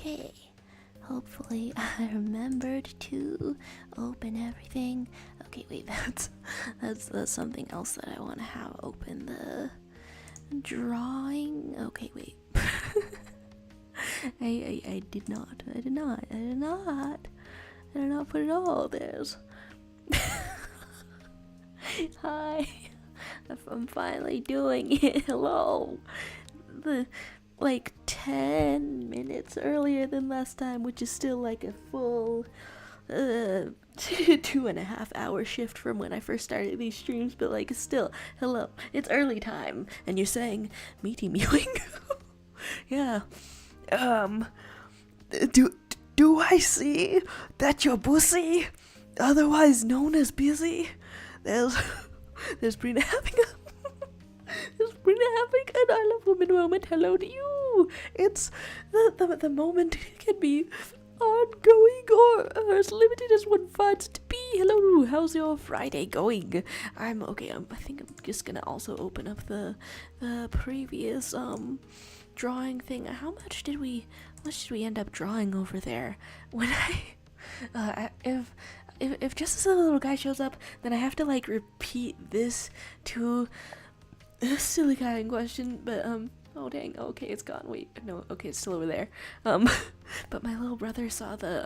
Okay. Hopefully I remembered to open everything. Okay, wait, that's something else that I want to have open. The drawing. Okay, wait. I did not put it all. There's hi. I'm finally doing it. Hello. Like 10 minutes earlier than last time, which is still like a full 2.5 hour shift from when I first started these streams, but like still, hello, it's early time, and you're saying meaty mewing. Yeah. Do I see that you're bussy, otherwise known as busy? There's Brina having an I Love Women moment. Hello to you. It's the moment can be ongoing or as limited as one finds it to be. Hello, how's your Friday going? I'm okay. I think I'm just gonna also open up the previous drawing thing. How much did we end up drawing over there? When if just as a little guy shows up, then I have to like repeat this to this silly guy in question, but oh dang, okay, it's gone. Wait, no, okay, it's still over there. But my little brother saw the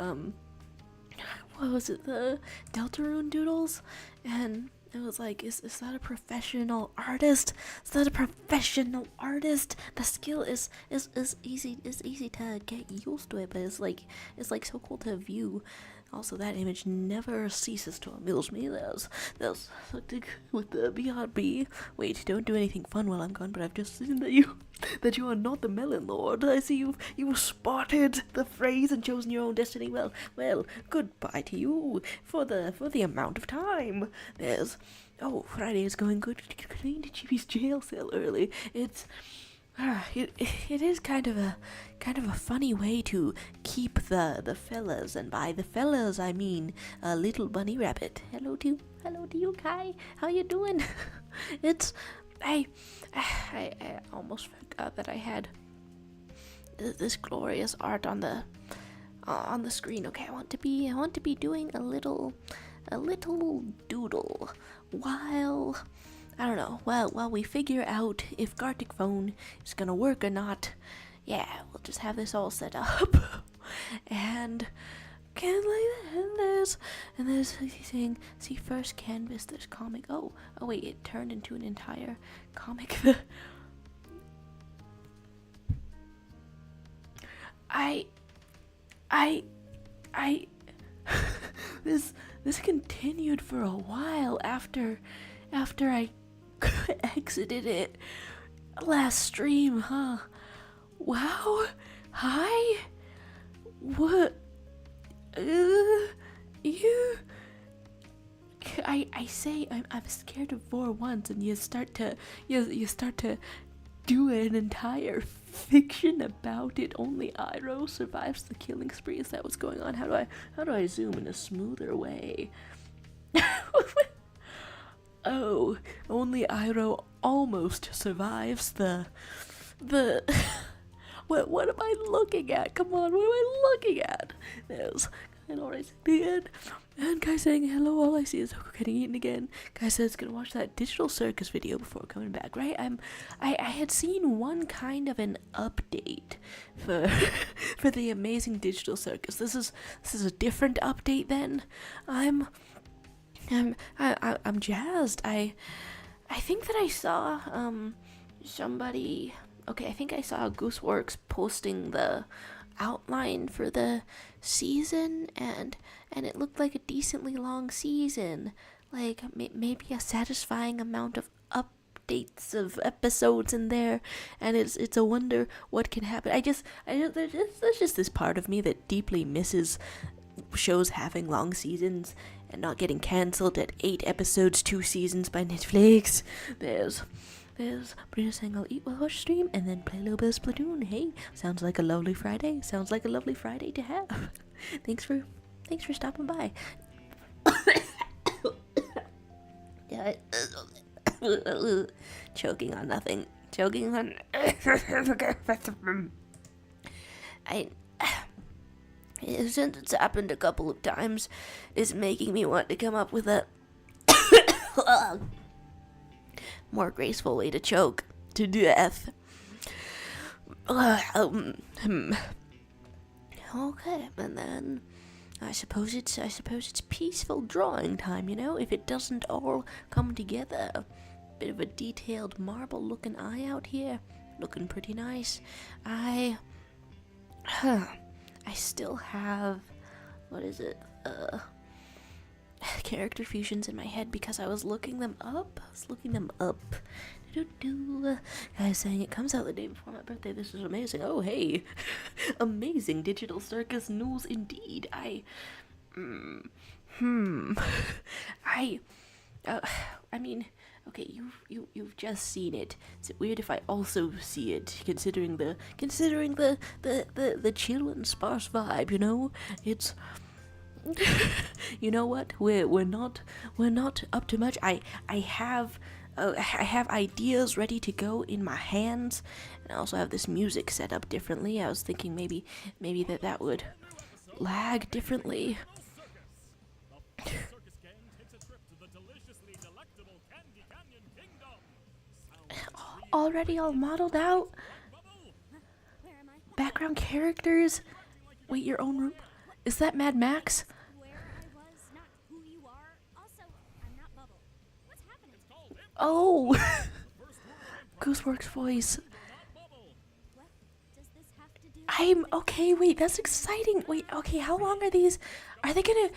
what was it, the Deltarune doodles, and it was like, is that a professional artist? Is that a professional artist? The skill is easy to get used to it, but it's like so cool to view. Also, that image never ceases to amuse me. There's with the BRB. Wait, don't do anything fun while I'm gone, but I've just seen that you are not the Melon Lord. I see you've spotted the phrase and chosen your own destiny. Well, goodbye to you for the amount of time. There's Friday is going good. Clean the Chibi's jail cell early. It is kind of a funny way to keep the fellas, and by the fellas I mean a little bunny rabbit. Hello to you, Kai. How you doing? I almost forgot that I had this glorious art on the screen. Okay, I want to be doing a little doodle while I don't know. While we figure out if Gartic Phone is gonna work or not, yeah, we'll just have this all set up. And there's saying, see first canvas, there's comic. Oh wait, it turned into an entire comic. This continued for a while after I exited it last stream, huh? Wow. Hi. What? You. I say I'm scared of vor once, and you start to do an entire fiction about it. Only Iroh survives the killing spree. Is that what's going on? How do I zoom in a smoother way? Oh, only Iroh almost survives the what am I looking at? Come on, what am I looking at? There's kind of right at the end. And guy saying hello, all I see is Ahsoka getting eaten again. Guy says gonna watch that digital circus video before coming back, right? I had seen one kind of an update for the amazing digital circus. This is a different update then. I'm jazzed. I think that I saw somebody. Okay, I think I saw Gooseworks posting the outline for the season, and it looked like a decently long season. Like maybe a satisfying amount of updates of episodes in there, and it's a wonder what can happen. There's just this part of me that deeply misses shows having long seasons and not getting cancelled at 8 episodes, 2 seasons by Netflix. There's Brina saying I'll eat while watch stream and then play a little bit of Splatoon. Hey, sounds like a lovely Friday. Sounds like a lovely Friday to have. Thanks for stopping by. Yeah, choking on nothing. Choking on since it's happened a couple of times, is making me want to come up with a more graceful way to choke to death. Okay, and then I suppose it's peaceful drawing time, you know, if it doesn't all come together. Bit of a detailed marble-looking eye out here, looking pretty nice. I still have, what is it, character fusions in my head because I was looking them up. Guys saying it comes out the day before my birthday. This is amazing. Oh, hey. Amazing digital circus news indeed. I mean, okay, you've just seen it. Is it weird if I also see it, considering the chill and sparse vibe, you know? It's you know what? We're not up to much. I have ideas ready to go in my hands, and I also have this music set up differently. I was thinking maybe that would lag differently. Already all modeled out. Background characters. Wait, your own room? Is that Mad Max? Oh! Gooseworks voice. I'm okay, wait, that's exciting. Wait, okay, how long are these? Are they going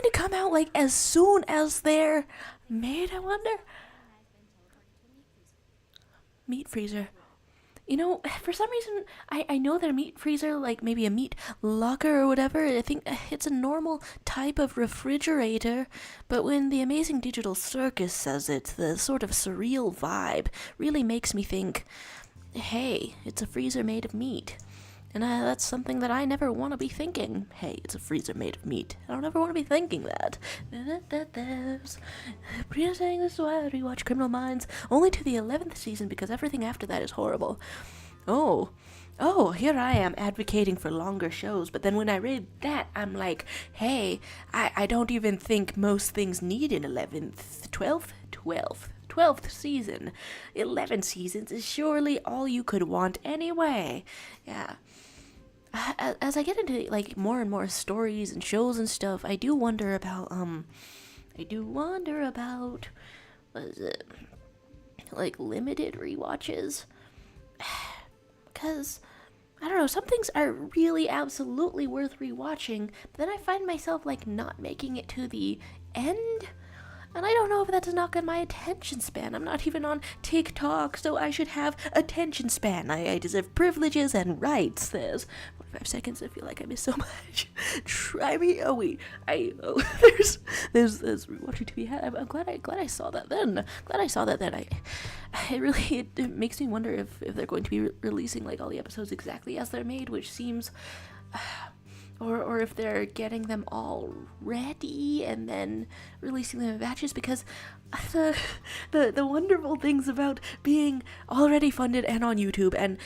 to come out like as soon as they're made, I wonder? Meat freezer. You know, for some reason, I know they're meat freezer, like maybe a meat locker or whatever. I think it's a normal type of refrigerator, but when the Amazing Digital Circus says it, the sort of surreal vibe really makes me think, hey, it's a freezer made of meat. And that's something that I never want to be thinking. Hey, it's a freezer made of meat. I don't ever want to be thinking that. Saying this is why I rewatch Criminal Minds only to the 11th season because everything after that is horrible. Oh, here I am advocating for longer shows, but then when I read that, I'm like, hey, I don't even think most things need an 12th season. 11 seasons is surely all you could want anyway. Yeah. As I get into like more and more stories and shows and stuff, I do wonder about what is it? Like limited rewatches. Cause I don't know, some things are really absolutely worth rewatching, but then I find myself like not making it to the end. And I don't know if that's a knock on my attention span. I'm not even on TikTok, so I should have attention span. I deserve privileges and rights. There's 45 seconds. I feel like I missed so much. Try me. Oh wait. There's rewatching to be had. I'm glad I saw that then. It makes me wonder if they're going to be releasing like all the episodes exactly as they're made, which seems. Or if they're getting them all ready and then releasing them in batches, because the wonderful things about being already funded and on YouTube, and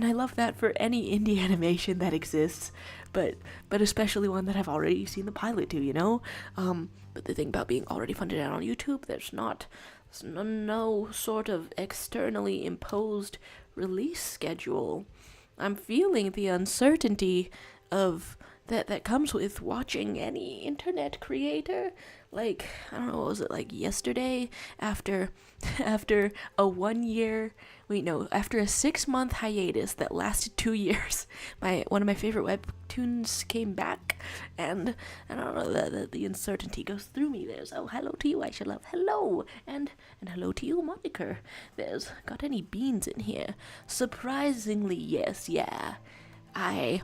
I love that for any indie animation that exists, but especially one that I've already seen the pilot to, you know? But the thing about being already funded and on YouTube, there's no sort of externally imposed release schedule. I'm feeling the uncertainty of that comes with watching any internet creator. Like, I don't know, what was it, like yesterday, after a 1 year, after a 6-month hiatus that lasted 2 years, one of my favorite webtoons came back, and I don't know, the uncertainty goes through me. There's, oh, hello to you, I should love, hello, and hello to you, Moniker. There's, got any beans in here? Surprisingly, yes, yeah. I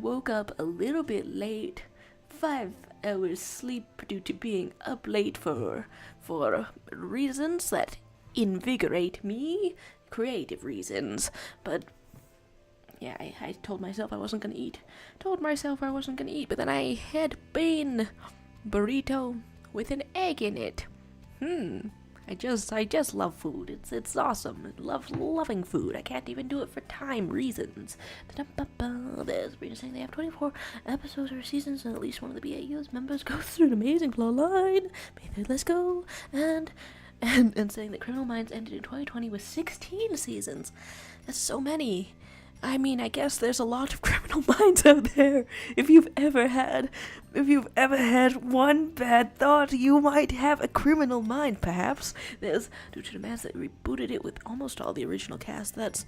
woke up a little bit late, 5 hours sleep due to being up late for reasons that invigorate me, creative reasons, but yeah, I told myself I wasn't gonna eat, but then I had bean burrito with an egg in it. I just love food. It's awesome. I love loving food. I can't even do it for time reasons. There's Brina saying they have 24 episodes or seasons, and at least one of the BAU's members goes through an amazing plot line. Let's go. And saying that Criminal Minds ended in 2020 with 16 seasons. That's so many. I mean, I guess there's a lot of Criminal Minds out there. If you've ever had one bad thought, you might have a criminal mind, perhaps. There's, due to demands that rebooted it with almost all the original cast, that's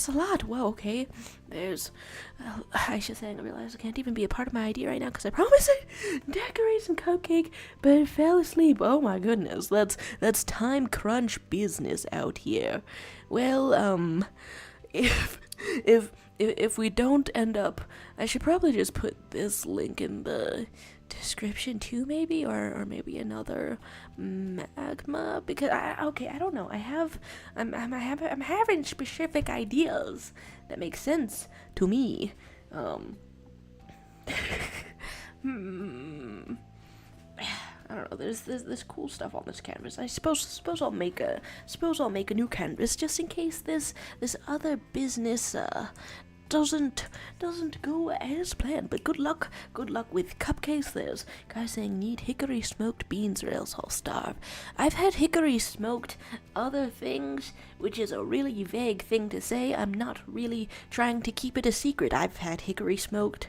a lot. Well, okay. There's, Aisha saying, I realize I can't even be a part of my idea right now because I promised I'd decorate some cupcake, but I fell asleep. Oh my goodness, that's time crunch business out here. Well, if we don't end up, I should probably just put this link in the description too, maybe, or maybe another magma, because I don't know. I'm having specific ideas that make sense to me. I don't know. There's cool stuff on this canvas. I suppose I'll make a new canvas just in case this other business doesn't go as planned. But good luck with cupcakes. There's guys saying need hickory smoked beans or else I'll starve. I've had hickory smoked other things, which is a really vague thing to say. I'm not really trying to keep it a secret. I've had hickory smoked,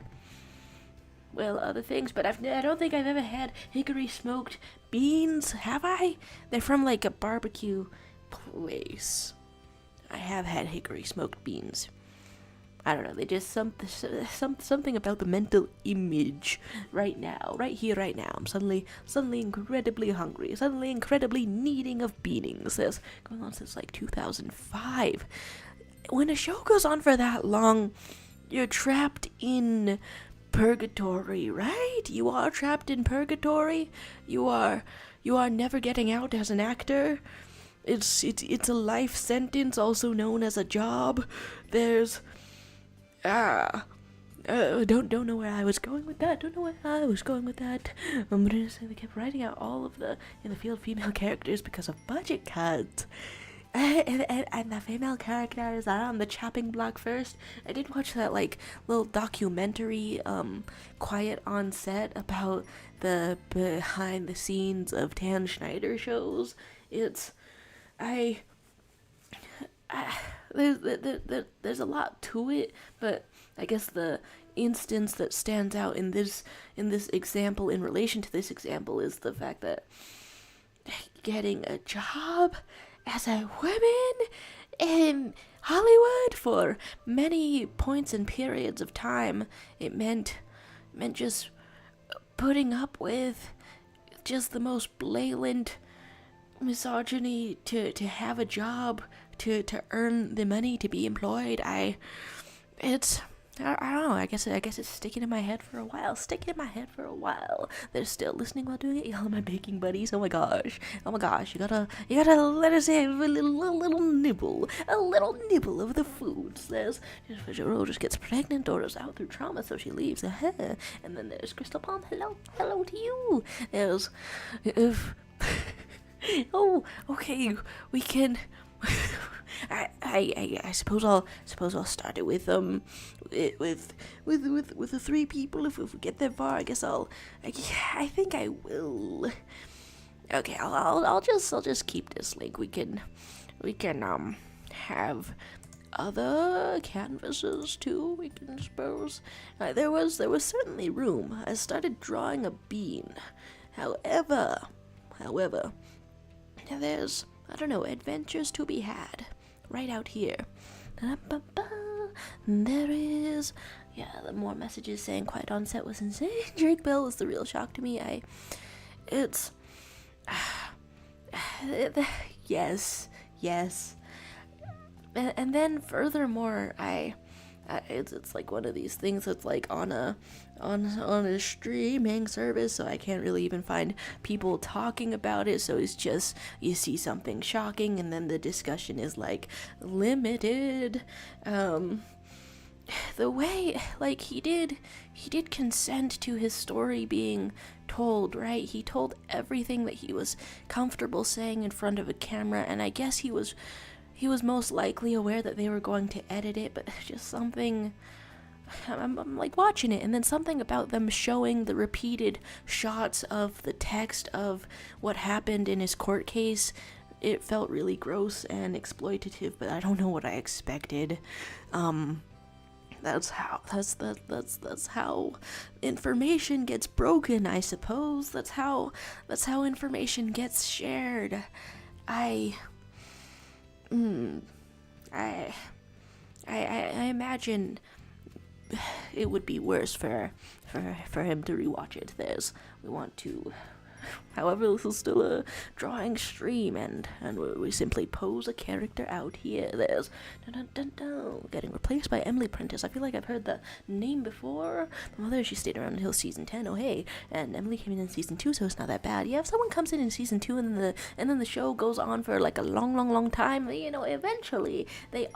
well, other things, but I don't think I've ever had hickory smoked beans, have I? They're from like a barbecue place. I have had hickory smoked beans. I don't know, they just something about the mental image right now, right here, right now. I'm suddenly incredibly hungry, suddenly incredibly needing of beanings. This going on since like 2005. When a show goes on for that long, you're trapped in purgatory, right? You are trapped in purgatory. You are never getting out as an actor. It's a life sentence, also known as a job. There's don't know where I was going with that. I'm gonna say they kept writing out all of the in the field female characters because of budget cuts. And the female characters are on the chopping block first. I did watch that like little documentary, Quiet on Set, about the behind the scenes of Tan Schneider shows. There's a lot to it, but I guess the instance that stands out in this example, in relation to this example, is the fact that getting a job as a woman in Hollywood for many points and periods of time, it meant just putting up with just the most blatant misogyny to have a job, to earn the money, to be employed. I don't know, I guess it's sticking in my head for a while. They're still listening while doing it. Y'all are my baking buddies. Oh my gosh. You gotta let us have a little nibble of the food. Says Joro just gets pregnant, orders out through trauma, so she leaves. And then there's Crystal Palm. Hello to you. There's oh, okay, we can. I suppose I'll start it with the three people. If we get that far, I guess I think I will. Okay, I'll just keep this link. We can have other canvases too. We can suppose there was certainly room. I started drawing a bean. However, there's, I don't know, adventures to be had right out here. There is, the more messages saying Quiet on Set was insane. Drake Bell was the real shock to me. Yes. And then furthermore, it's like one of these things that's like on a streaming service, so I can't really even find people talking about it. So it's just, you see something shocking and then the discussion is like limited. the way, like, he did consent to his story being told, right? He told everything that he was comfortable saying in front of a camera, and I guess he was most likely aware that they were going to edit it, but just something, I'm like watching it, and then something about them showing the repeated shots of the text of what happened in his court case, it felt really gross and exploitative, but I don't know what I expected. That's how information gets broken, I suppose. That's how information gets shared. I imagine it would be worse for him to rewatch it. However, this is still a drawing stream, and we simply pose a character out here. There's getting replaced by Emily Prentice. I feel like I've heard the name before. My mother, she stayed around until season 10. Oh hey, and Emily came in season 2, so it's not that bad. Yeah, if someone comes in season 2 and then the show goes on for like a long time, eventually they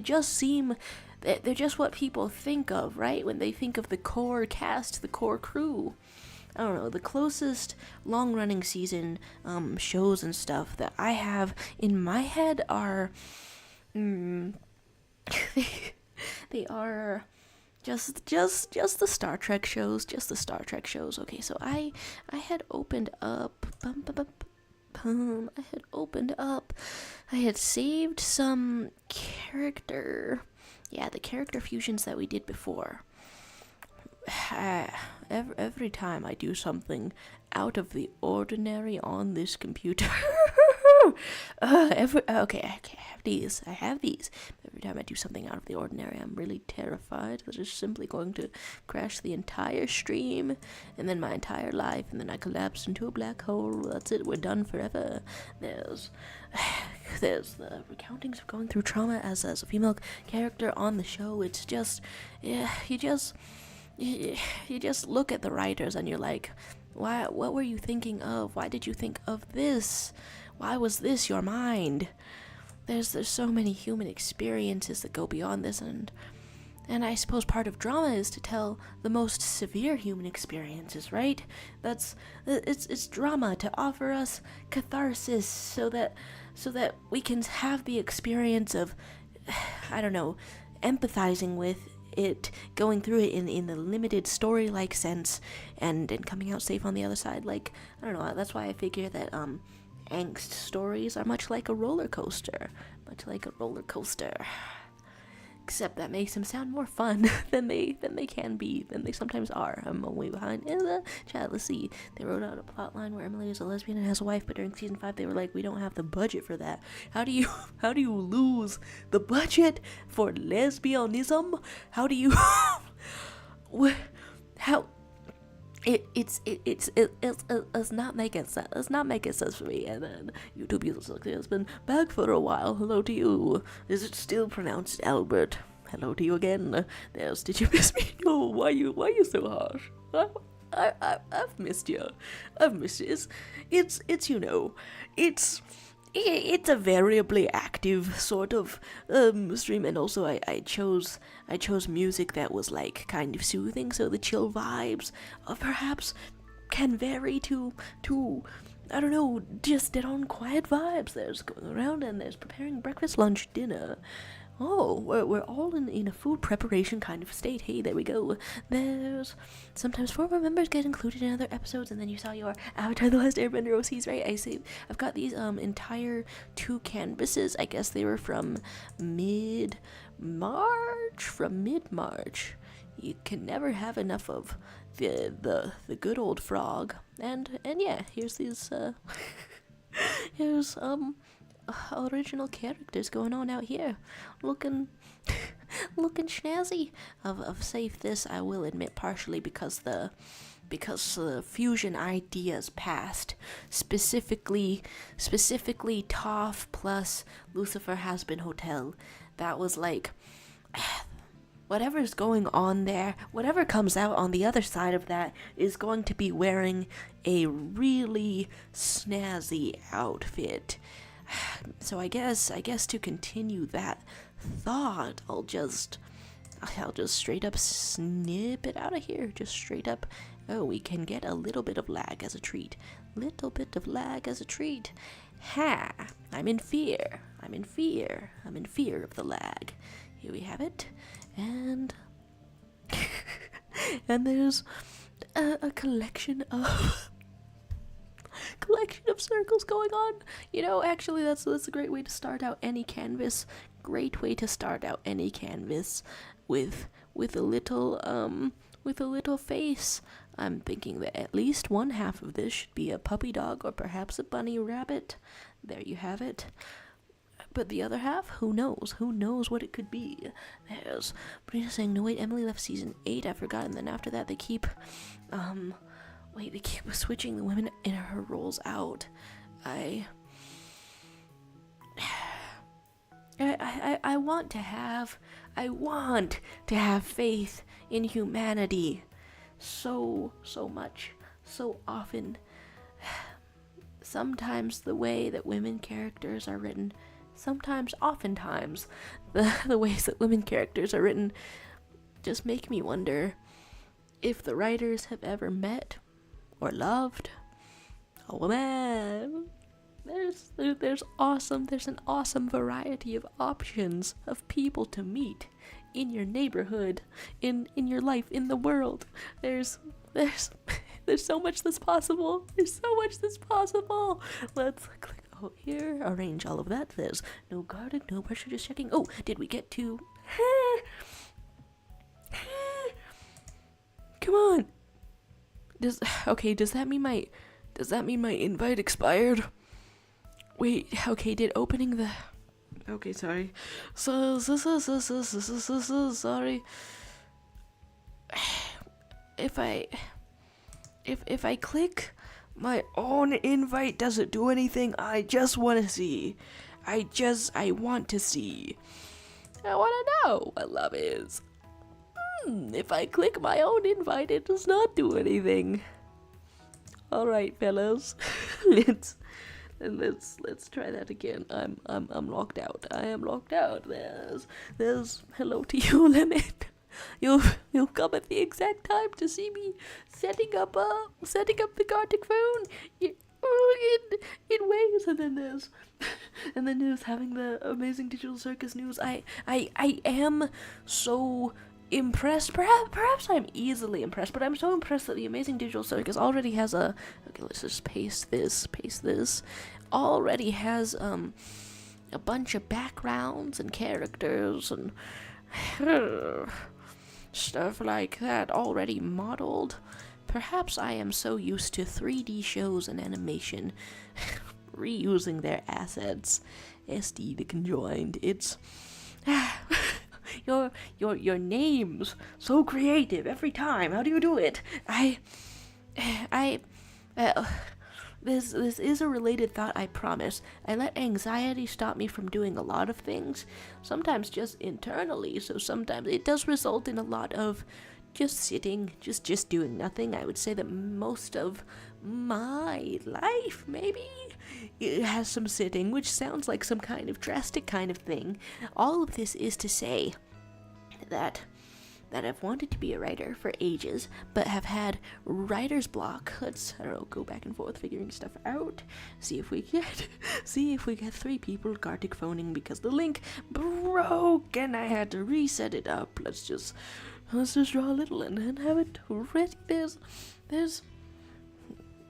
just seem. They're just what people think of, right? When they think of the core cast, the core crew. I don't know, the closest long-running season shows and stuff that I have in my head are, they are just the Star Trek shows, Okay, so I had opened up, I had saved some the character fusions that we did before. Every time I do something out of the ordinary on this computer, I have these. Every time I do something out of the ordinary, I'm really terrified that it's simply going to crash the entire stream, and then my entire life, and then I collapse into a black hole. That's it. We're done forever. There's the recountings of going through trauma as a female character on the show. It's just, you just look at the writers and you're like, what were you thinking of? Why did you think of this? Why was this your mind? There's so many human experiences that go beyond this, and I suppose part of drama is to tell the most severe human experiences, right? It's drama to offer us catharsis so that we can have the experience of, I don't know, empathizing with it, going through it in the limited story-like sense, and coming out safe on the other side. Like, I don't know, that's why I figure that angst stories are much like a roller coaster. Except that makes them sound more fun than they can be, than they sometimes are. I'm way behind in the chat. Let's see. They wrote out a plot line where Emily is a lesbian and has a wife, but during season 5 they were like, we don't have the budget for that. How do you lose the budget for lesbianism? How do you how it's not making sense. It's not making sense for me. And then YouTube users like, has been back for a while. Hello to you. Is it still pronounced Albert? Hello to you again. Did you miss me? No. Why you so harsh? I've missed you. It's a variably active sort of stream, and also I chose music that was like kind of soothing, so the chill vibes perhaps can vary to I don't know, just dead on quiet vibes. There's going around and there's preparing breakfast, lunch, dinner. Oh, we're all in a food preparation kind of state. Hey, there we go. There's sometimes 4 members get included in other episodes, and then you saw your Avatar: The Last Airbender OCs, right? I've got these entire 2 canvases. I guess they were from mid-March. You can never have enough of the good old frog. And yeah, here's these here's original characters going on out here, looking snazzy. I've saved this, I will admit, partially because the fusion ideas passed, specifically Toph plus Lucifer Hazbin Hotel. That was like, whatever's going on there, whatever comes out on the other side of that is going to be wearing a really snazzy outfit. So I guess to continue that thought, I'll just I'll just straight up snip it out of here. Just straight up. Oh, we can get a little bit of lag as a treat. Little bit of lag as a treat. Ha! I'm in fear. I'm in fear. I'm in fear of the lag. Here we have it. And and there's a collection of circles going on. You know, actually that's a great way to start out any canvas. Great way to start out any canvas with a little face. I'm thinking that at least one half of this should be a puppy dog or perhaps a bunny rabbit. There you have it. But the other half, who knows? Who knows what it could be? There's Brina saying, no wait, Emily left season 8, I forgot, and then after that they keep switching the women in her roles out. I want to have faith in humanity so much, so often. Sometimes the way that women characters are written, oftentimes, the ways that women characters are written just make me wonder if the writers have ever met or loved a woman. There's an awesome variety of options of people to meet in your neighborhood, in your life, in the world. There's so much that's possible. There's so much that's possible. Let's click here, arrange all of that. There's no guarded, no pressure, just checking. Oh, did we get to? Come on. Does that mean my invite expired? Wait, okay, did opening the... Okay, sorry. Sorry. If I click my own invite, does it do anything? I just want to see. I want to see. I want to know what love is. If I click my own invite, it does not do anything. All right, fellas. Let's try that again. I'm locked out. I am locked out. There's hello to you, Limit. You'll come at the exact time to see me setting up the Gartic Phone in ways, and then there's having the amazing digital circus news. I am so impressed. Perhaps I'm easily impressed, but I'm so impressed that the amazing digital circus already has a... Okay, let's just paste this. Already has a bunch of backgrounds and characters and stuff like that already modeled. Perhaps I am so used to 3D shows and animation reusing their assets, SD the conjoined. It's your name's so creative every time. How do you do it? This is a related thought, I promise. I let anxiety stop me from doing a lot of things, sometimes just internally, so sometimes it does result in a lot of just sitting, just doing nothing. I would say that most of my life, maybe, it has some sitting, which sounds like some kind of drastic kind of thing. All of this is to say that I've wanted to be a writer for ages, but have had writer's block. Let's, I don't know, go back and forth figuring stuff out. See if we get 3 people Gartic phoning because the link broke and I had to reset it up. Let's just draw a little and have it ready.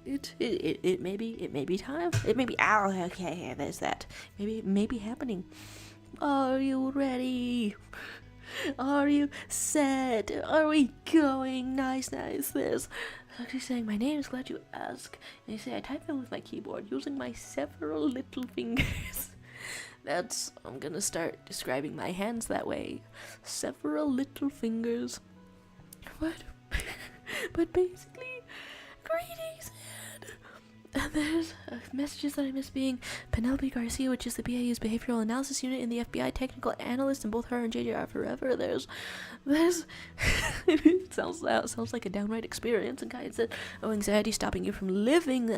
It may be time. It may be, okay, there's that. Maybe happening. Are you ready? Are you set? Are we going? Nice. There's actually saying, my name is glad you ask. And you say, I type in with my keyboard using my several little fingers. I'm gonna start describing my hands that way. Several little fingers. But basically, greetings. And there's messages that I miss being Penelope Garcia, which is the BAU's behavioral analysis unit in the FBI technical analyst, and both her and JJ are forever. There's it sounds like a downright experience. And Kai said, oh, anxiety stopping you from living.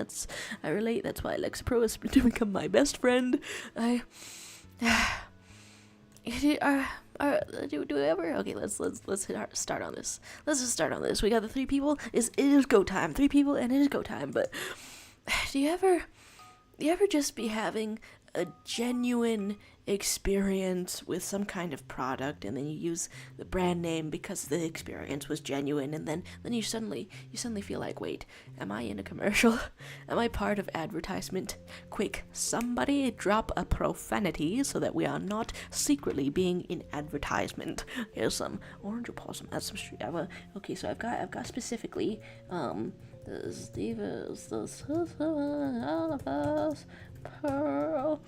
I relate. That's why Alexa Pro has to become my best friend. Do we ever? Okay, let's start on this. Let's just start on this. We got the 3 people. It is go time. 3 people, and it is go time. But do you ever just be having a genuine experience with some kind of product, and then you use the brand name because the experience was genuine, and then you suddenly feel like, wait, am I in a commercial? Am I part of advertisement? Quick, somebody drop a profanity so that we are not secretly being in advertisement. Here's some orange blossom. That's some street. Okay, so I've got specifically the Stevens, all of us, Pearl.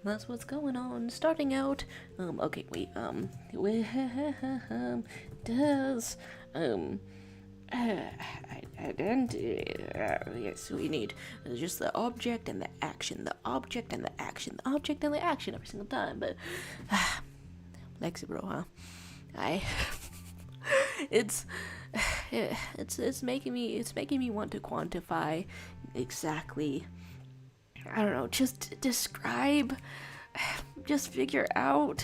That's what's going on. Starting out, okay, wait, does, yes, we need just the object and the action, the object and the action, the object and the action every single time, but, Lexi bro, huh? It's making me want to quantify exactly, I don't know, just describe, just figure out,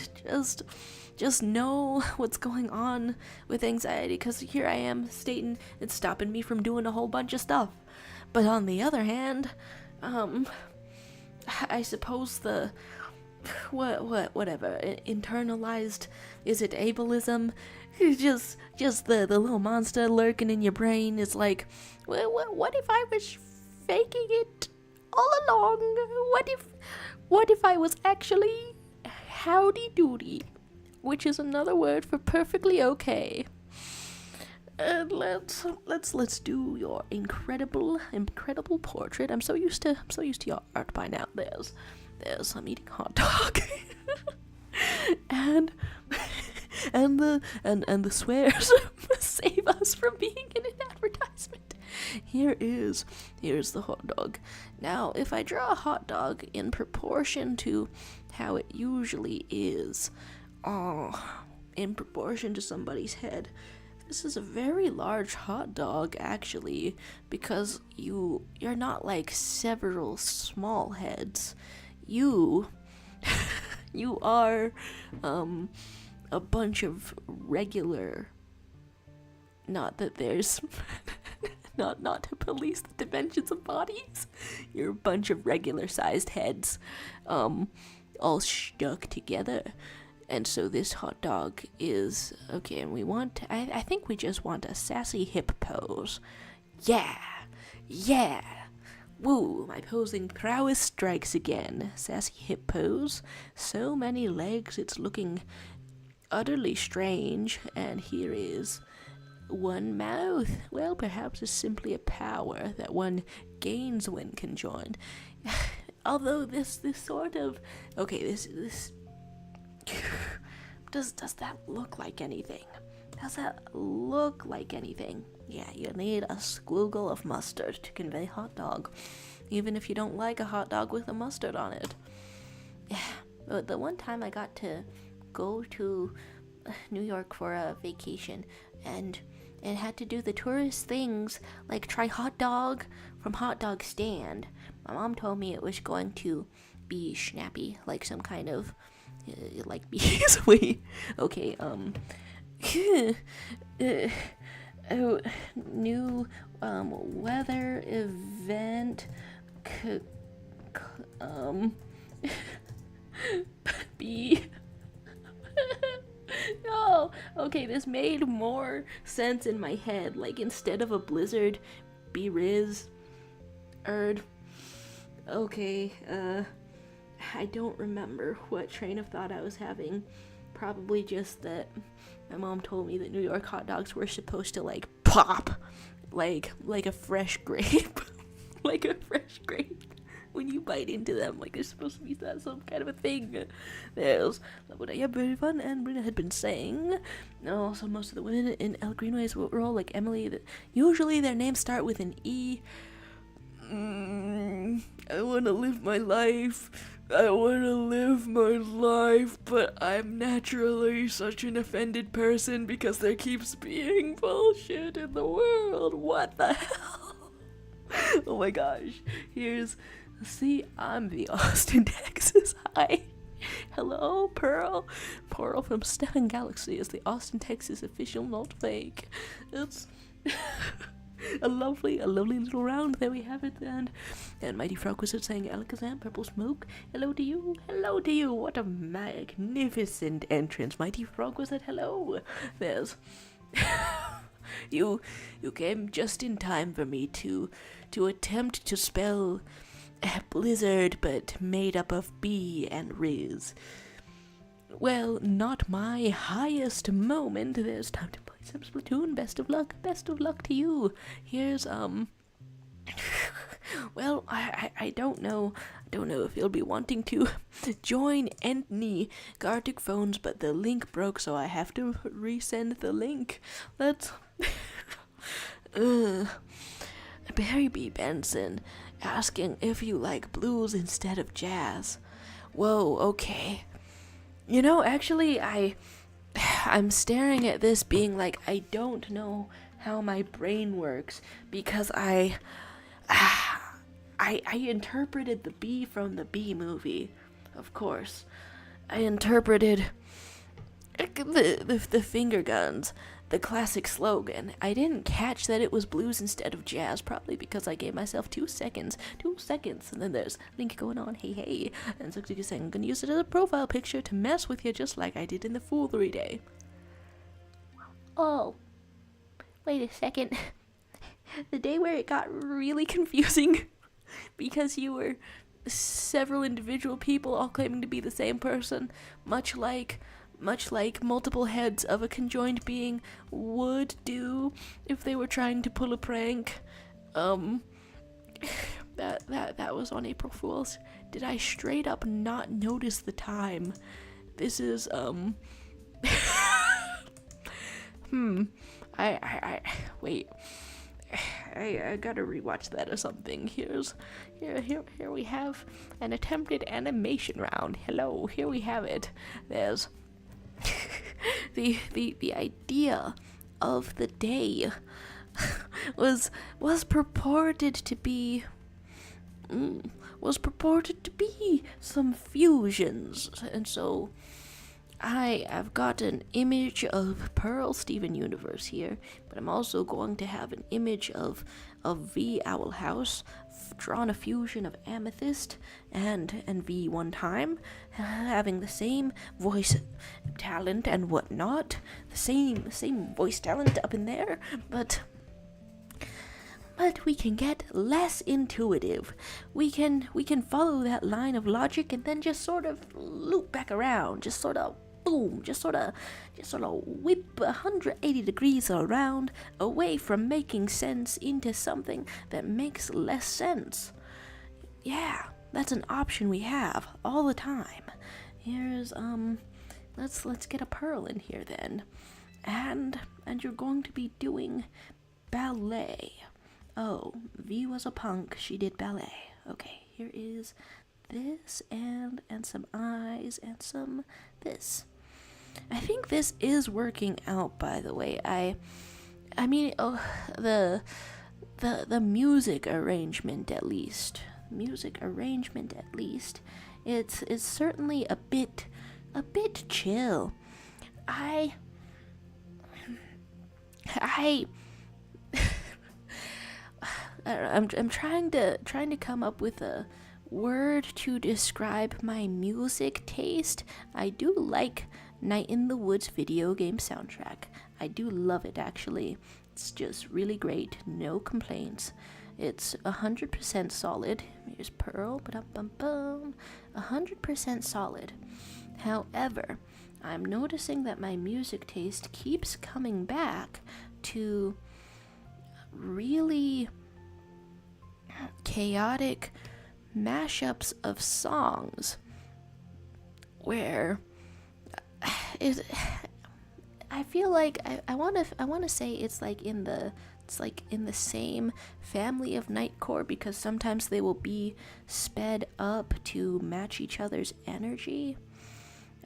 just know what's going on with anxiety, because here I am stating it's stopping me from doing a whole bunch of stuff. But on the other hand, I suppose the whatever internalized, is it ableism? Just the little monster lurking in your brain is like, what if I was faking it all along? What if I was actually howdy doody, which is another word for perfectly okay. And let's do your incredible portrait. I'm so used to your art by now. There's I'm eating hot dog. and the swears save us from being in an advertisement. Here's the hot dog. Now, if I draw a hot dog in proportion to how it usually is, in proportion to somebody's head, this is a very large hot dog, actually, because you're not like several small heads. You are a bunch of regular, not that there's not to police the dimensions of bodies, you're a bunch of regular sized heads all stuck together. And so this hot dog is okay, and we want I think we just want a sassy hip pose. Yeah Woo, my posing prowess strikes again. Sassy hip pose. So many legs, it's looking utterly strange. And here is one mouth. Well, perhaps it's simply a power that one gains when conjoined. Although this sort of... Okay, this... Does that look like anything? Does that look like anything? Yeah, you need a squiggle of mustard to convey hot dog, even if you don't like a hot dog with a mustard on it. Yeah, but the one time I got to go to New York for a vacation and had to do the tourist things, like try hot dog from hot dog stand. My mom told me it was going to be snappy, like some kind of, like bees. Wait, okay, new weather event be no, okay, this made more sense in my head. Like, instead of a blizzard, be riz erd. Okay, I don't remember what train of thought I was having. Probably just that my mom told me that New York hot dogs were supposed to, like, pop like a fresh grape. Like a fresh grape. When you bite into them, like they're supposed to be that some kind of a thing. There's what I have very fun, and Brina had been saying. Also, most of the women in El Greenway's role, like Emily, that usually their names start with an E. I want to live my life. But I'm naturally such an offended person because there keeps being bullshit in the world. What the hell? Oh my gosh. See, I'm the Austin, Texas. Hi. Hello, Pearl. Pearl from Stefan Galaxy is the Austin, Texas official not fake. It's a lovely little round. There we have it. And Mighty Frog was saying Alakazam, Purple Smoke. Hello to you. Hello to you. What a magnificent entrance. Mighty Frog was said hello. There's you came just in time for me to attempt to spell Blizzard, but made up of B and Riz. Well, not my highest moment. There's time to play some Splatoon. Best of luck to you. Here's well, I don't know if you'll be wanting to join any Gartic Phones, but the link broke, so I have to resend the link. Let's Barry B. Benson asking if you like blues instead of jazz. Whoa, okay. You know, actually, I'm staring at this being like, I don't know how my brain works, because I interpreted the bee from the Bee movie, of course. I interpreted the finger guns, the classic slogan. I didn't catch that it was blues instead of jazz, probably because I gave myself 2 seconds, and then there's Link going on, hey, and Suzuki saying, I'm gonna use it as a profile picture to mess with you just like I did in the Foolery Day. Oh, wait a second. The day where it got really confusing because you were several individual people all claiming to be the same person, much like multiple heads of a conjoined being would do if they were trying to pull a prank. That was on April Fool's. Did I straight up not notice the time? This is wait. I gotta rewatch that or something. Here we have an attempted animation round. Hello, here we have it. There's the idea of the day was purported to be some fusions, and so I have got an image of Pearl Steven Universe here, but I'm also going to have an image of V Owl House, drawn a fusion of Amethyst and V one time, having the same voice talent and whatnot, the same voice talent up in there, but we can get less intuitive. We can follow that line of logic and then just sort of loop back around, just sort of boom, just sort of whip 180 degrees around, away from making sense into something that makes less sense. Yeah, that's an option we have all the time. Here's let's get a Pearl in here then, and you're going to be doing ballet. Oh, V was a punk. She did ballet. Okay, here is this and some eyes and some this. I think this is working out, by the way. I mean, the music arrangement at least. It's certainly a bit chill. I'm trying to come up with a word to describe my music taste. I do like Night in the Woods video game soundtrack. I do love it, actually. It's just really great. No complaints. It's 100% solid. Here's Pearl. 100% solid. However, I'm noticing that my music taste keeps coming back to really chaotic mashups of songs where I feel like I want to say it's like in the same family of Nightcore, because sometimes they will be sped up to match each other's energy.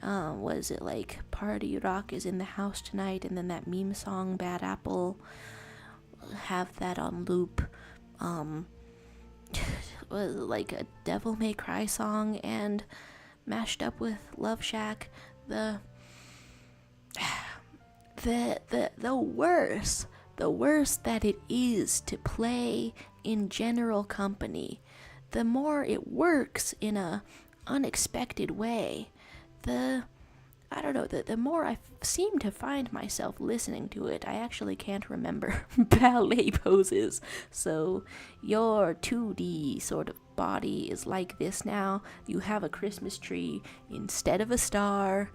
Was it like Party Rock is in the house tonight, and then that meme song Bad Apple, have that on loop. Was it like a Devil May Cry song and mashed up with Love Shack, the worse that it is to play in general company, the more it works in a unexpected way, the more I seem to find myself listening to it. I actually can't remember ballet poses. So your 2D sort of body is like this now. You have a Christmas tree instead of a star.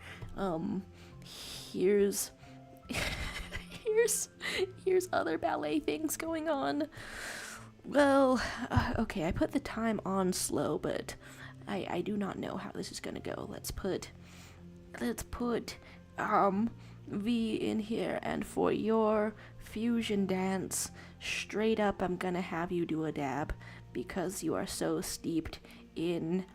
Here's other ballet things going on. Well, okay, I put the time on slow, but I do not know how this is gonna go. Let's put V in here, and for your fusion dance, straight up I'm gonna have you do a dab, because you are so steeped in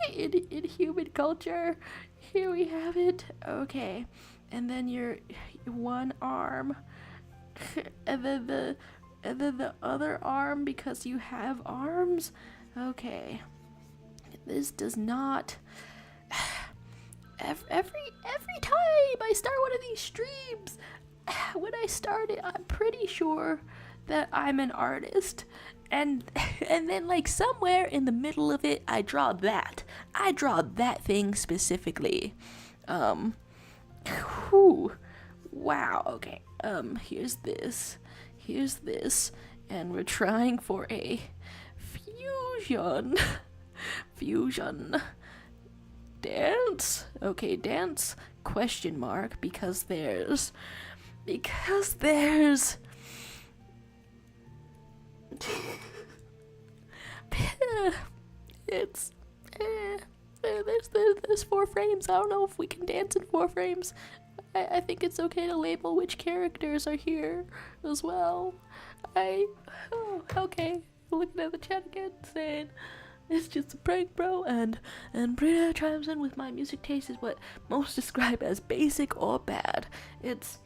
human culture. Here we have it. Okay. And then your one arm, and then the other arm, because you have arms. Okay. This does not. Every time I start one of these streams, when I start it, I'm pretty sure that I'm an artist, and then like somewhere in the middle of it, I draw that thing specifically. Whew. Wow. Okay. Here's this, and we're trying for a fusion dance. Okay, dance question mark, because there's it's there's 4 frames. I don't know if we can dance in 4 frames. I think it's okay to label which characters are here as well. Okay. Looking at the chat again, saying it's just a prank, bro, and Brita chimes in with my music taste is what most describe as basic or bad. It's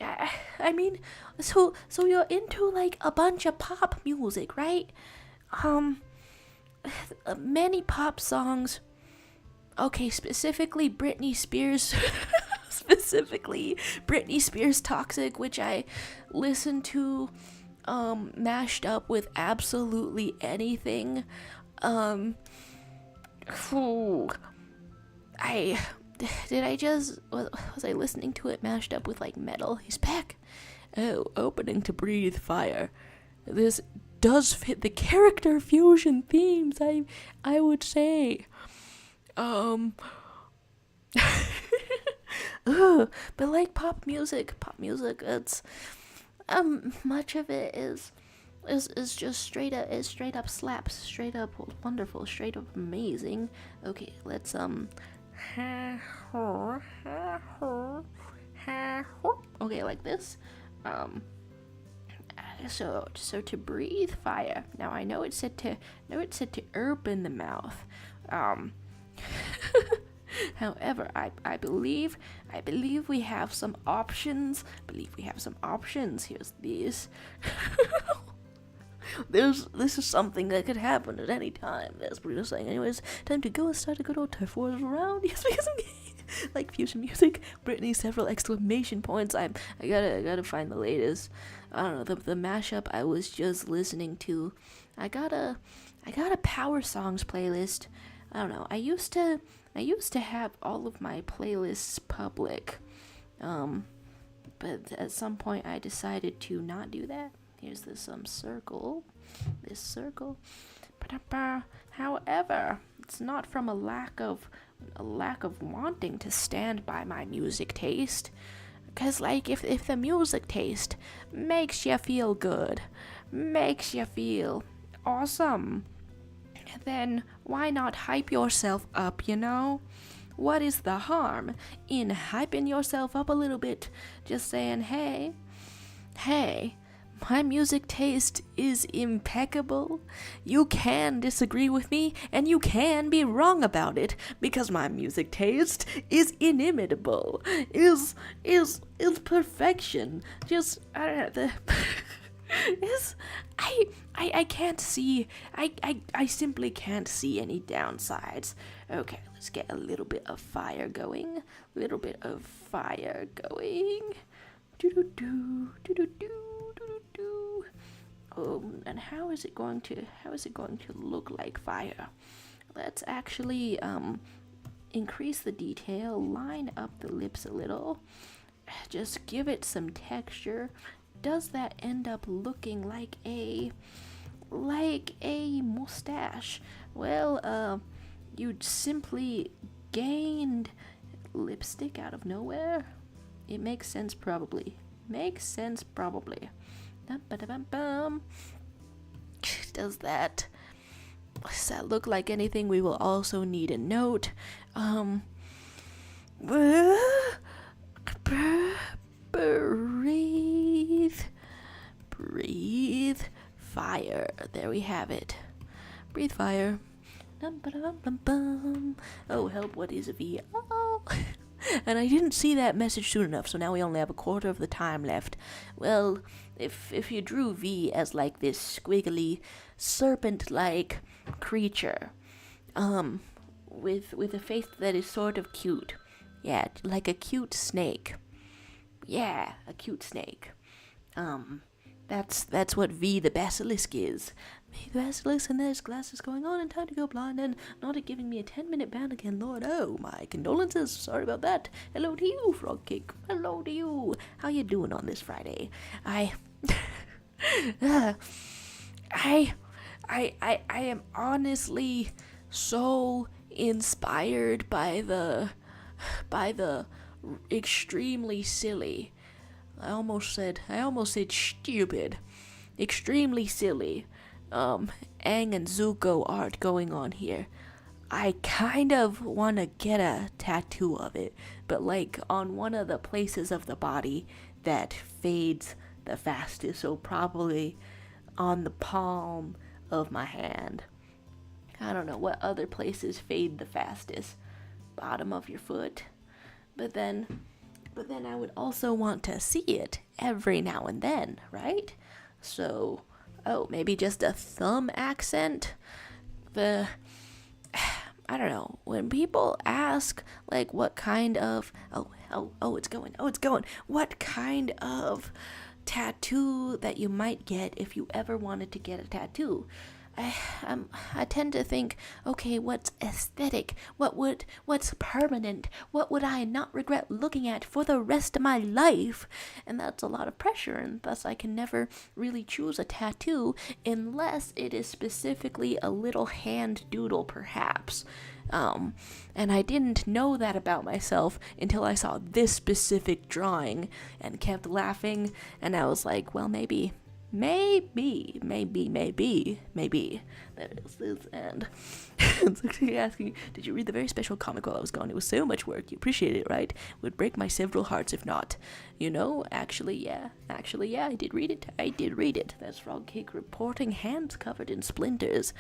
I mean, so you're into like a bunch of pop music, right? Many pop songs. Okay, specifically Britney Spears. Specifically Britney Spears Toxic, which I listen to mashed up with absolutely anything. Was I listening to it mashed up with like metal? He's back. Oh, opening to Breathe Fire. This does fit the character fusion themes, I would say. But like pop music, it's much of it is just straight up slaps, straight up wonderful, straight up amazing. Okay, let's okay, like this. So to Breathe Fire. Now I know it said to open the mouth. However, I believe we have some options. Here's these. This is something that could happen at any time. That's Bruno saying. Anyways, time to go and start a good old turf wars around. Yes, because I'm like fusion music. Britney, several exclamation points. I gotta find the latest. I don't know, the mashup I was just listening to. I got a power songs playlist. I don't know. I used to have all of my playlists public, but at some point I decided to not do that. Here's this circle. However, it's not from a lack of wanting to stand by my music taste. Because, like, if the music taste makes you feel good, makes you feel awesome, then why not hype yourself up, you know? What is the harm in hyping yourself up a little bit? Just saying, hey, my music taste is impeccable. You can disagree with me, and you can be wrong about it, because my music taste is inimitable, is perfection. Just, I don't know, is I can't see. I simply can't see any downsides. Okay, let's get a little bit of fire going. Little bit of fire going. Do do do do do do do do. And how is it going to look like fire? Let's actually increase the detail, line up the lips a little, just give it some texture. Does that end up looking like a mustache? Well, you'd simply gained lipstick out of nowhere. It makes sense probably. Dum-ba-da-bum-bum. Does that look like anything? We will also need a note. Breathe fire. There we have it. Breathe fire. Oh, help, what is a V? Oh. And I didn't see that message soon enough, so now we only have a quarter of the time left. Well, if you drew V as like this squiggly, serpent-like creature, with a face that is sort of cute. Yeah, like a cute snake. Yeah, a cute snake. That's what V the Basilisk is. V the Basilisk, and there's glasses going on and time to go blind, and not giving me a 10-minute ban again, Lord. Oh, my condolences. Sorry about that. Hello to you, Frog Cake. Hello to you. How you doing on this Friday? I am honestly so inspired by the extremely silly. I almost said stupid. Extremely silly. Aang and Zuko art going on here. I kind of want to get a tattoo of it, but like on one of the places of the body that fades the fastest, so probably on the palm of my hand. I don't know what other places fade the fastest. Bottom of your foot. But then I would also want to see it every now and then, right? So, maybe just a thumb accent? I don't know. When people ask, like, what kind of... it's going. What kind of tattoo that you might get if you ever wanted to get a tattoo? I tend to think, okay, what's aesthetic? What's permanent? What would I not regret looking at for the rest of my life? And that's a lot of pressure, and thus I can never really choose a tattoo unless it is specifically a little hand doodle, perhaps. And I didn't know that about myself until I saw this specific drawing and kept laughing, and I was like, well, maybe. That is this, and it's actually asking, did you read the very special comic while I was gone? It was so much work. You appreciate it, right? Would break my several hearts if not. You know, actually, yeah, I did read it. That's Frog Cake reporting, hands covered in splinters.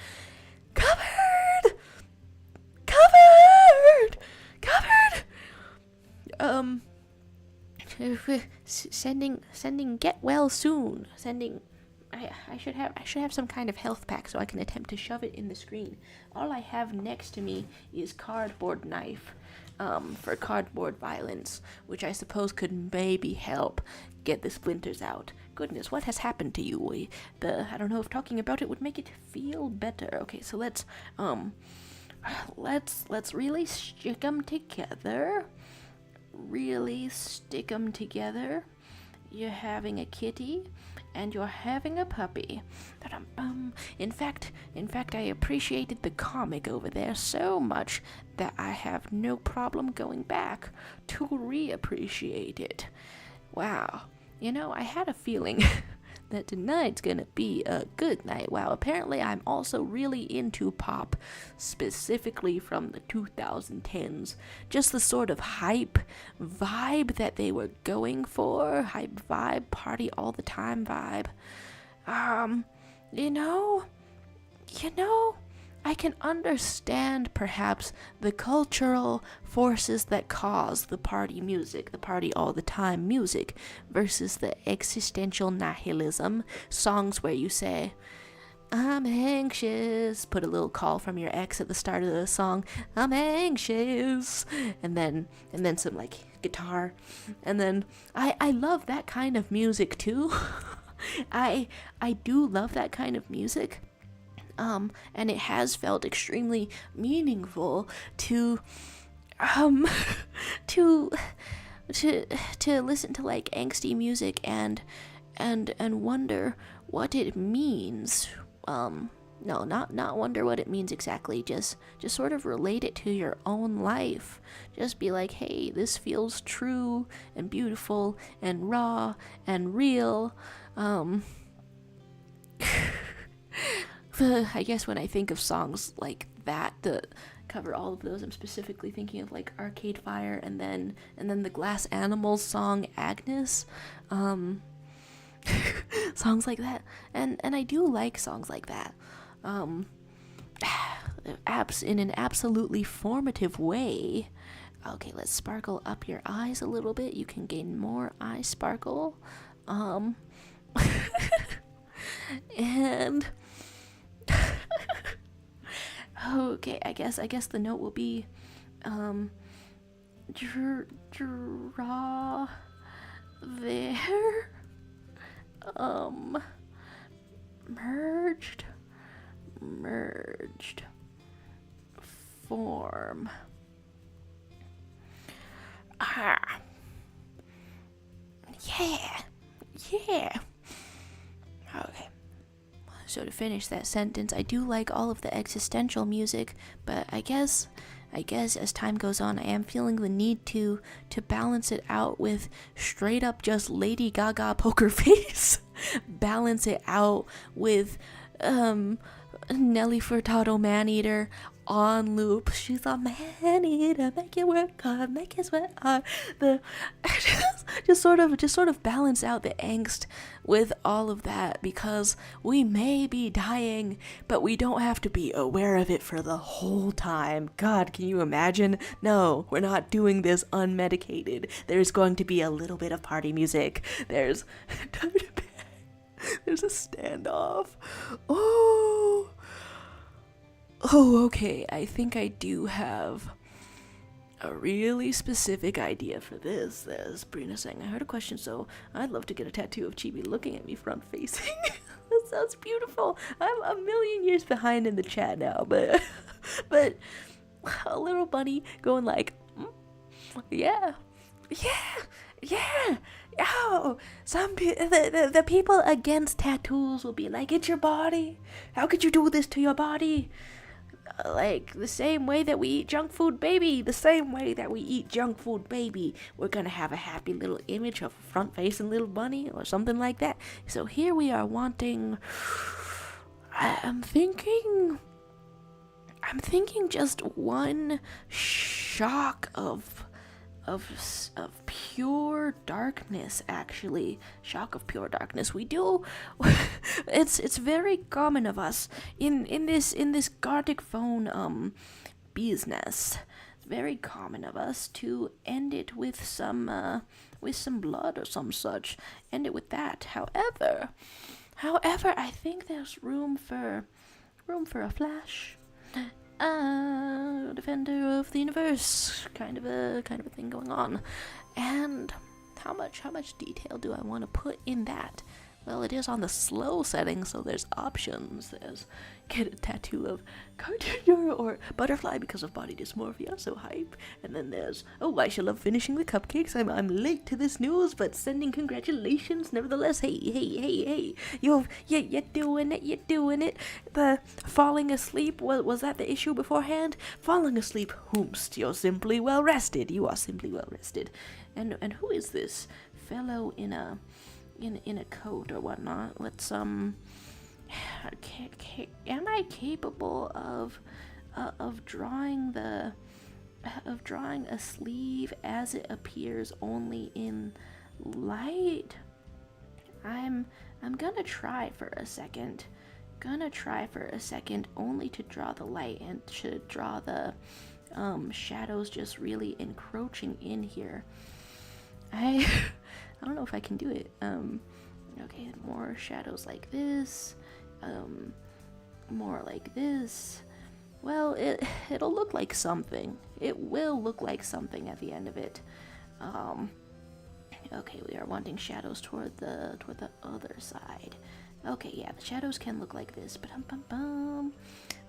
Covered! Sending get well soon. I should have some kind of health pack so I can attempt to shove it in the screen. All I have next to me is cardboard knife, for cardboard violence, which I suppose could maybe help get the splinters out. Goodness, what has happened to you? I don't know if talking about it would make it feel better. Okay, so let's really stick them together. You're having a kitty, and you're having a puppy. In fact, I appreciated the comic over there so much that I have no problem going back to reappreciate it. Wow. You know, I had a feeling that tonight's gonna be a good night. Wow, apparently I'm also really into pop, specifically from the 2010s. Just the sort of hype vibe that they were going for. Hype vibe, party all the time vibe. You know, I can understand perhaps the cultural forces that cause the party music, the party all the time music, versus the existential nihilism songs where you say, I'm anxious, put a little call from your ex at the start of the song, I'm anxious, and then some like guitar, and then I love that kind of music too. I do love that kind of music. And it has felt extremely meaningful to to listen to like angsty music and wonder what it means. No, not wonder what it means exactly, just sort of relate it to your own life. Just be like, hey, this feels true and beautiful and raw and real. I guess when I think of songs like that cover all of those, I'm specifically thinking of like Arcade Fire and then the Glass Animals song Agnes. Songs like that, and I do like songs like that, in an absolutely formative way. Okay, let's sparkle up your eyes a little bit. You can gain more eye sparkle, and okay, I guess the note will be, draw there. Merged form. Yeah. Okay. So to finish that sentence, I do like all of the existential music, but I guess as time goes on, I am feeling the need to balance it out with straight up just Lady Gaga Poker Face. Balance it out with Nelly Furtado Maneater on loop. She's a man-eater, make it work hard, make it sweat hard. Just sort of balance out the angst with all of that, because we may be dying, but we don't have to be aware of it for the whole time. God, can you imagine? No, we're not doing this unmedicated. There's going to be a little bit of party music. There's a standoff. Oh, okay, I think I do have a really specific idea for this. There's Brina saying, I heard a question, so I'd love to get a tattoo of Chibi looking at me front facing. That sounds beautiful. I'm a million years behind in the chat now, but a little bunny going like, yeah. Oh, the people against tattoos will be like, it's your body. How could you do this to your body? Like, the same way that we eat junk food, baby. The same way that we eat junk food, baby. We're gonna have a happy little image of a front-facing little bunny or something like that. So here we are wanting... I'm thinking just one shock of pure darkness, actually. Shock of pure darkness. We do it's very common of us in this Gartic Phone business. It's very common of us to end it with some blood or some such. End it with that. However, I think there's room for a flash. Defender of the universe, kind of a thing going on. And how much detail do I want to put in that? Well, it is on the slow setting, so there's options. There's get a tattoo of cartoon or butterfly because of body dysmorphia, so hype. And then there's, oh, I shall love finishing the cupcakes. I'm late to this news, but sending congratulations nevertheless. Hey, you're doing it. The falling asleep, was that the issue beforehand? Falling asleep, whomst, you're simply well rested. You are simply well rested. And who is this fellow in a coat or whatnot? Let's am I capable of drawing a sleeve as it appears only in light? I'm gonna try for a second, gonna try for a second only to draw the light and to draw the shadows just really encroaching in here. I don't know if I can do it. Okay, more shadows like this, more like this. Well, it'll look like something. It will look like something at the end of it. Okay, we are wanting shadows toward the other side. Okay, yeah, the shadows can look like this. Ba-dum-bum-bum.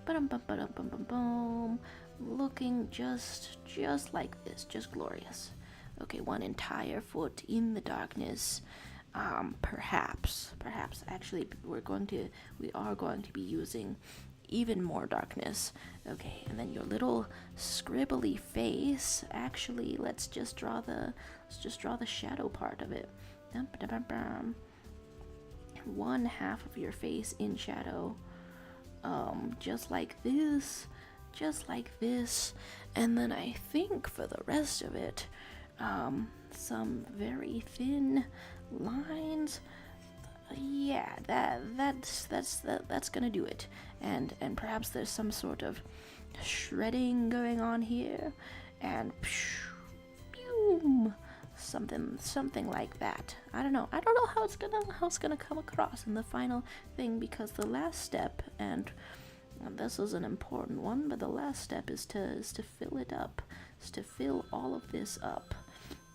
Ba-dum-bum-ba-dum-bum-bum. Looking just like this, just glorious. Okay, one entire foot in the darkness. Perhaps actually we are going to be using even more darkness. Okay, and then your little scribbly face. Actually, let's just draw the shadow part of it. One half of your face in shadow. Just like this, and then I think for the rest of it, some very thin lines. Yeah, that's gonna do it. And perhaps there's some sort of shredding going on here, and something like that. I don't know how it's gonna come across in the final thing, because the last step, and this is an important one, but the last step is to fill it up, is to fill all of this up,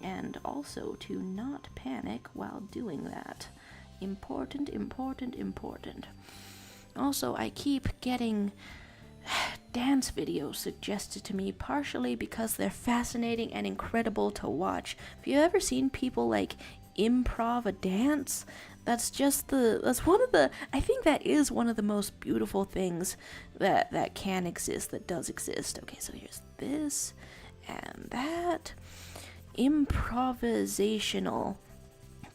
and also to not panic while doing that. Important. Also, I keep getting dance videos suggested to me, partially because they're fascinating and incredible to watch. Have you ever seen people like improv a dance? I think that is one of the most beautiful things that can exist, that does exist. Okay, so here's this and that. Improvisational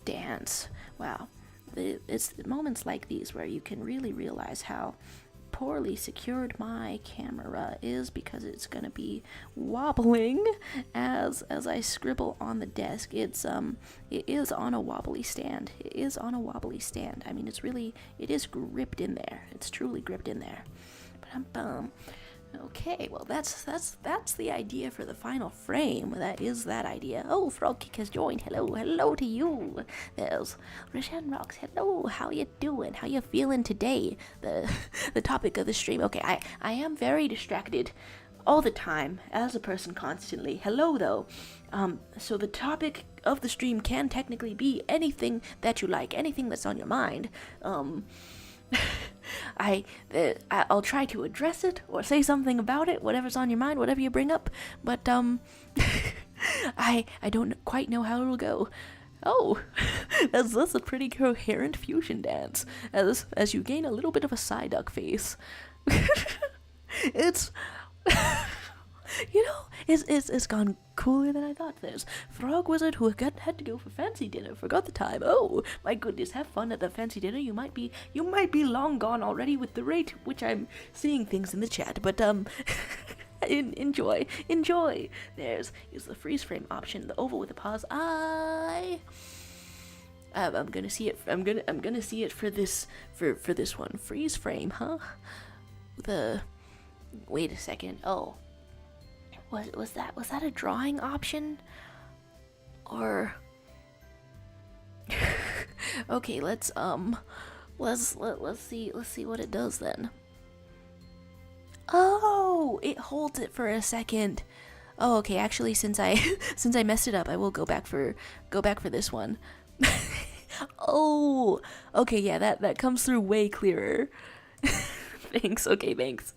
dance. Wow. It's moments like these where you can really realize how poorly secured my camera is, because it's gonna be wobbling as I scribble on the desk. It is on a wobbly stand. I mean, it is gripped in there. It's truly gripped in there. Okay, well that's the idea for the final frame. That is that idea. Oh, Frogkick has joined. Hello to you. There's Rishan Rocks. Hello, how you doing? How you feeling today? The topic of the stream. Okay, I am very distracted all the time, as a person constantly. Hello though. So the topic of the stream can technically be anything that you like, anything that's on your mind. I'll try to address it or say something about it, whatever's on your mind, whatever you bring up, but I don't quite know how it'll go. Oh, that's a pretty coherent fusion dance, as you gain a little bit of a Psyduck face. It's it's gone cooler than I thought. There's Frog Wizard who had to go for fancy dinner, forgot the time. Oh my goodness, have fun at the fancy dinner. You might be long gone already with the rate which I'm seeing things in the chat, but enjoy. There's the freeze frame option, the oval with the pause. I'm gonna see it. I'm gonna see it for this one. Freeze frame, huh? Wait a second. Oh. Was that a drawing option? Or okay, let's see what it does then. Oh, it holds it for a second. Oh, okay, actually since I messed it up, I will go back for this one. Oh, okay, yeah, that comes through way clearer. Thanks. Okay, thanks.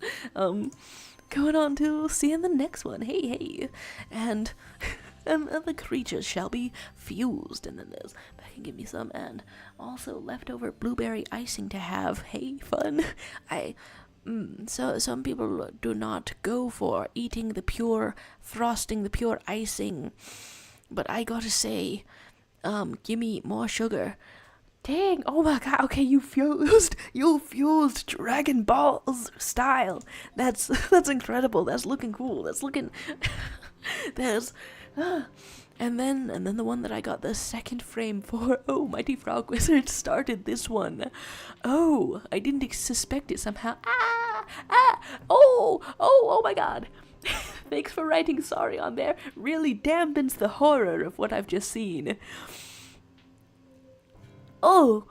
Going on to seeing the next one. Hey. And the creatures shall be fused. And then there's, I can give me some, and also leftover blueberry icing to have. Hey, fun. So some people do not go for eating the pure frosting, the pure icing. But I gotta say, give me more sugar. Dang, oh my god, okay, you fused Dragon Balls style. That's incredible. That's looking cool. That's looking, And then the one that I got the second frame for. Oh, Mighty Frog Wizard started this one. Oh, I didn't suspect it somehow. Oh my god. Thanks for writing sorry on there. Really dampens the horror of what I've just seen. Oh,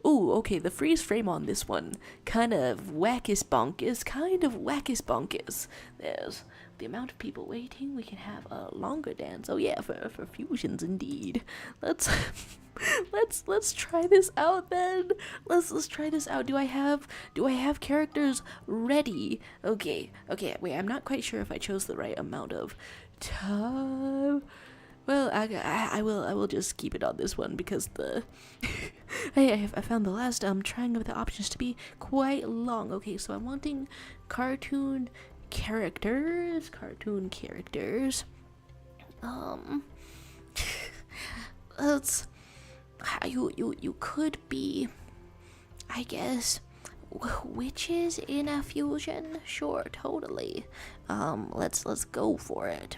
okay, the freeze frame on this one, kind of wackis bonkers. There's the amount of people waiting, we can have a longer dance. Oh yeah, for fusions indeed. Let's try this out then. Let's try this out. Do I have characters ready? Okay, wait, I'm not quite sure if I chose the right amount of time. Well, I will just keep it on this one because I found the last trying of the options to be quite long. Okay, so I'm wanting cartoon characters. Let's you could be, I guess, witches in a fusion. Sure, totally. Let's go for it.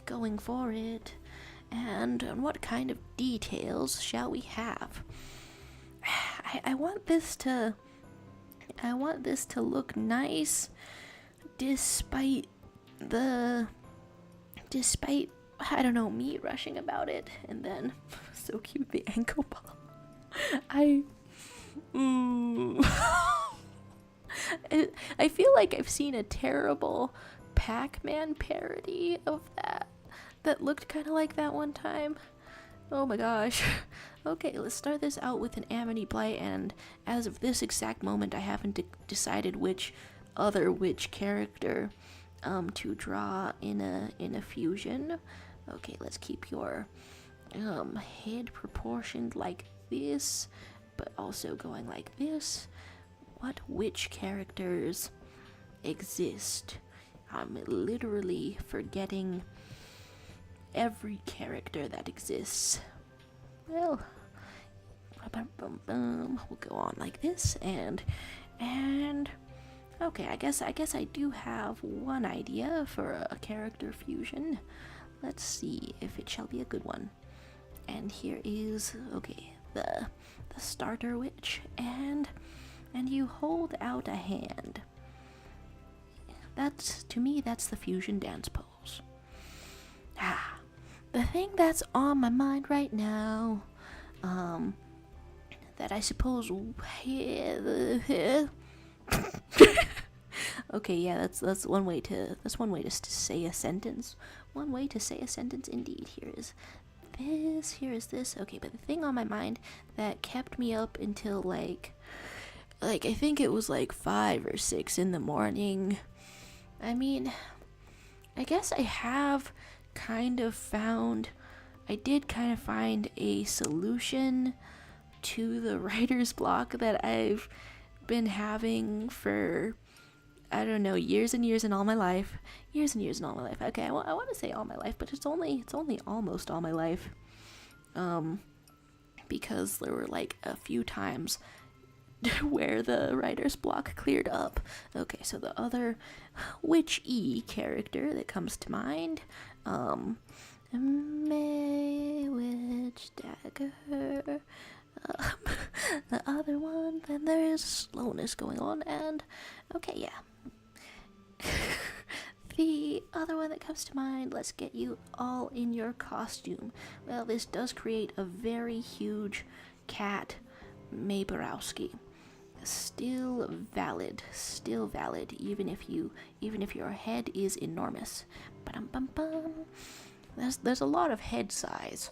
Going for it. And what kind of details shall we have? I want this to look nice despite I don't know, me rushing about it. And then so cute, the ankle ball. I feel like I've seen a terrible Pac-Man parody of that looked kind of like that one time. Oh my gosh. Okay, let's start this out with an Amity Blight, and as of this exact moment, I haven't decided which other witch character to draw in a fusion. Okay, let's keep your head proportioned like this, but also going like this. What witch characters exist? I'm literally forgetting every character that exists. Well, we'll go on like this, and okay, I guess I do have one idea for a character fusion. Let's see if it shall be a good one. And here is, okay, the starter witch, and you hold out a hand. To me, that's the fusion dance pose. The thing that's on my mind right now, that I suppose, okay, yeah, that's one way to say a sentence. One way to say a sentence indeed. Here is this. Okay, but the thing on my mind that kept me up until like I think it was like 5 or 6 in the morning. I mean, I guess I did kind of find a solution to the writer's block that I've been having for, I don't know, years and years and all my life. Okay, I want to say all my life, but it's only almost all my life. Because there were like a few times where the writer's block cleared up. Okay, so the other witch-y character that comes to mind, May Witch Dagger. The other one, then there is slowness going on, and okay, yeah. The other one that comes to mind, let's get you all in your costume. Well, this does create a very huge cat, May Borowski. Still valid, even if your head is enormous. Ba-dum-bum-bum. There's a lot of head size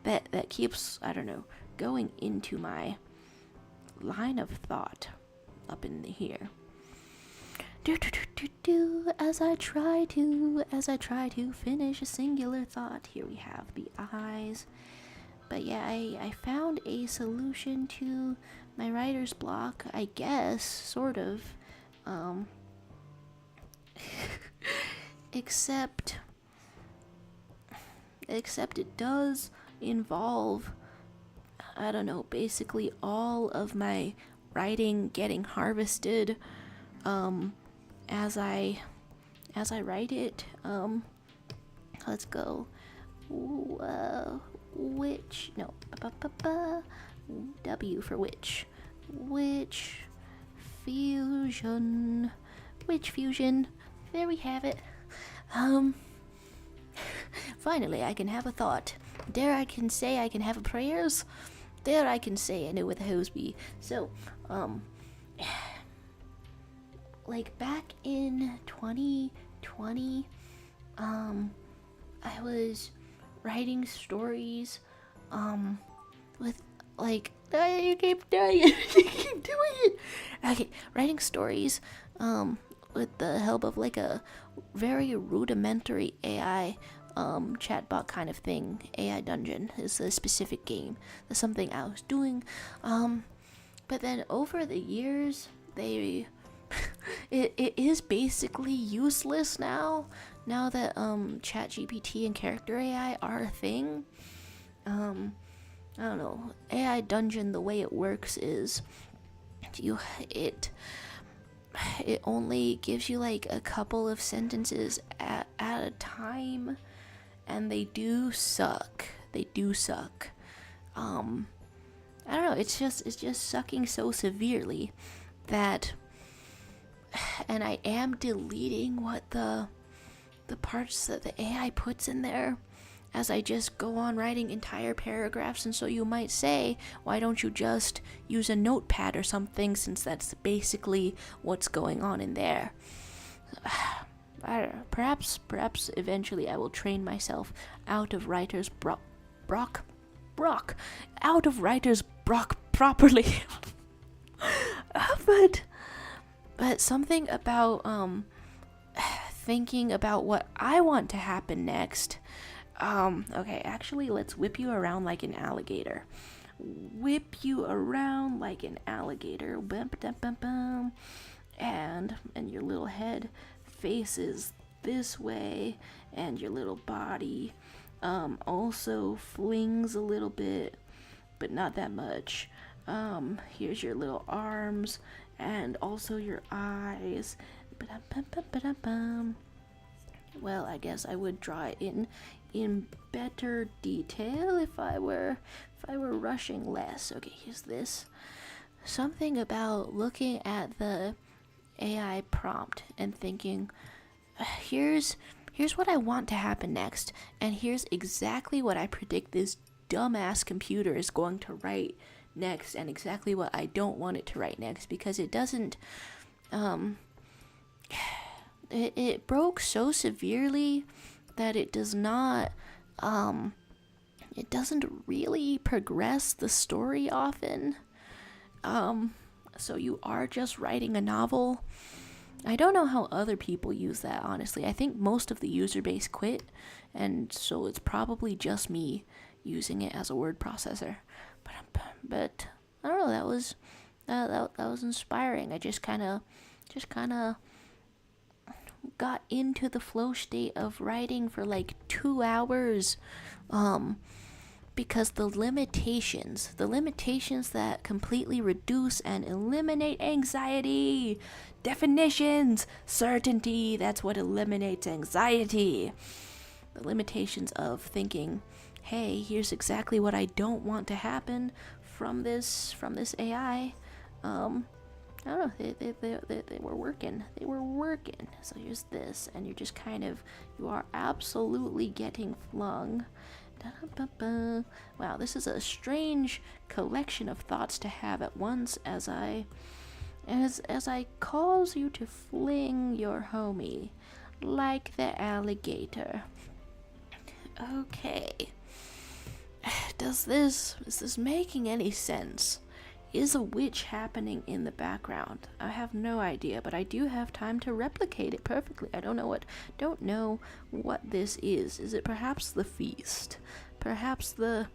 that keeps, I don't know, going into my line of thought up in here. As I try to finish a singular thought, here we have the eyes. But yeah, I found a solution to my writer's block, I guess, sort of. Except it does involve, I don't know, basically all of my writing getting harvested as I write it. Let's go. Which, no, W for which. Witch fusion. Witch fusion. There we have it. Finally, I can have a thought. There I can say I can have a prayers. There I can say I know what the hose be. So, like back in 2020, I was writing stories, with like, you keep doing it, you keep doing it. Okay, writing stories, with the help of like a very rudimentary AI chatbot kind of thing. AI Dungeon is a specific game. That's something I was doing. But then over the years, it is basically useless now. Now that ChatGPT and character AI are a thing. I don't know. AI Dungeon, the way it works is it only gives you like a couple of sentences at a time, and they do suck. I don't know, it's just sucking so severely that, and I am deleting what the parts that the AI puts in there as I just go on writing entire paragraphs. And so you might say, why don't you just use a notepad or something, since that's basically what's going on in there. I don't know, perhaps eventually I will train myself out of writer's block properly. but something about thinking about what I want to happen next. Okay, actually, let's whip you around like an alligator. Whip you around like an alligator. And your little head faces this way, and your little body also flings a little bit, but not that much. Here's your little arms, and also your eyes. Well, I guess I would draw it in better detail if I were rushing less. Okay, here's this. Something about looking at the AI prompt and thinking, here's what I want to happen next, and here's exactly what I predict this dumbass computer is going to write next, and exactly what I don't want it to write next, because it doesn't it broke so severely that it does not it doesn't really progress the story often. So you are just writing a novel. I don't know how other people use that, honestly. I think most of the user base quit, and so it's probably just me using it as a word processor. But I don't know, that was inspiring. I just kind of got into the flow state of writing for like 2 hours, because the limitations that completely reduce and eliminate anxiety, definitions, certainty, that's what eliminates anxiety. The limitations of thinking, hey, here's exactly what I don't want to happen from this AI. I don't know, they were working. So here's this, and you're just you are absolutely getting flung. Da-da-ba-ba. Wow, this is a strange collection of thoughts to have at once as I cause you to fling your homie like the alligator. Okay. Is this making any sense? Is a witch happening in the background? I have no idea, but I do have time to replicate it perfectly. I don't know what this is. Is it perhaps the feast? Perhaps the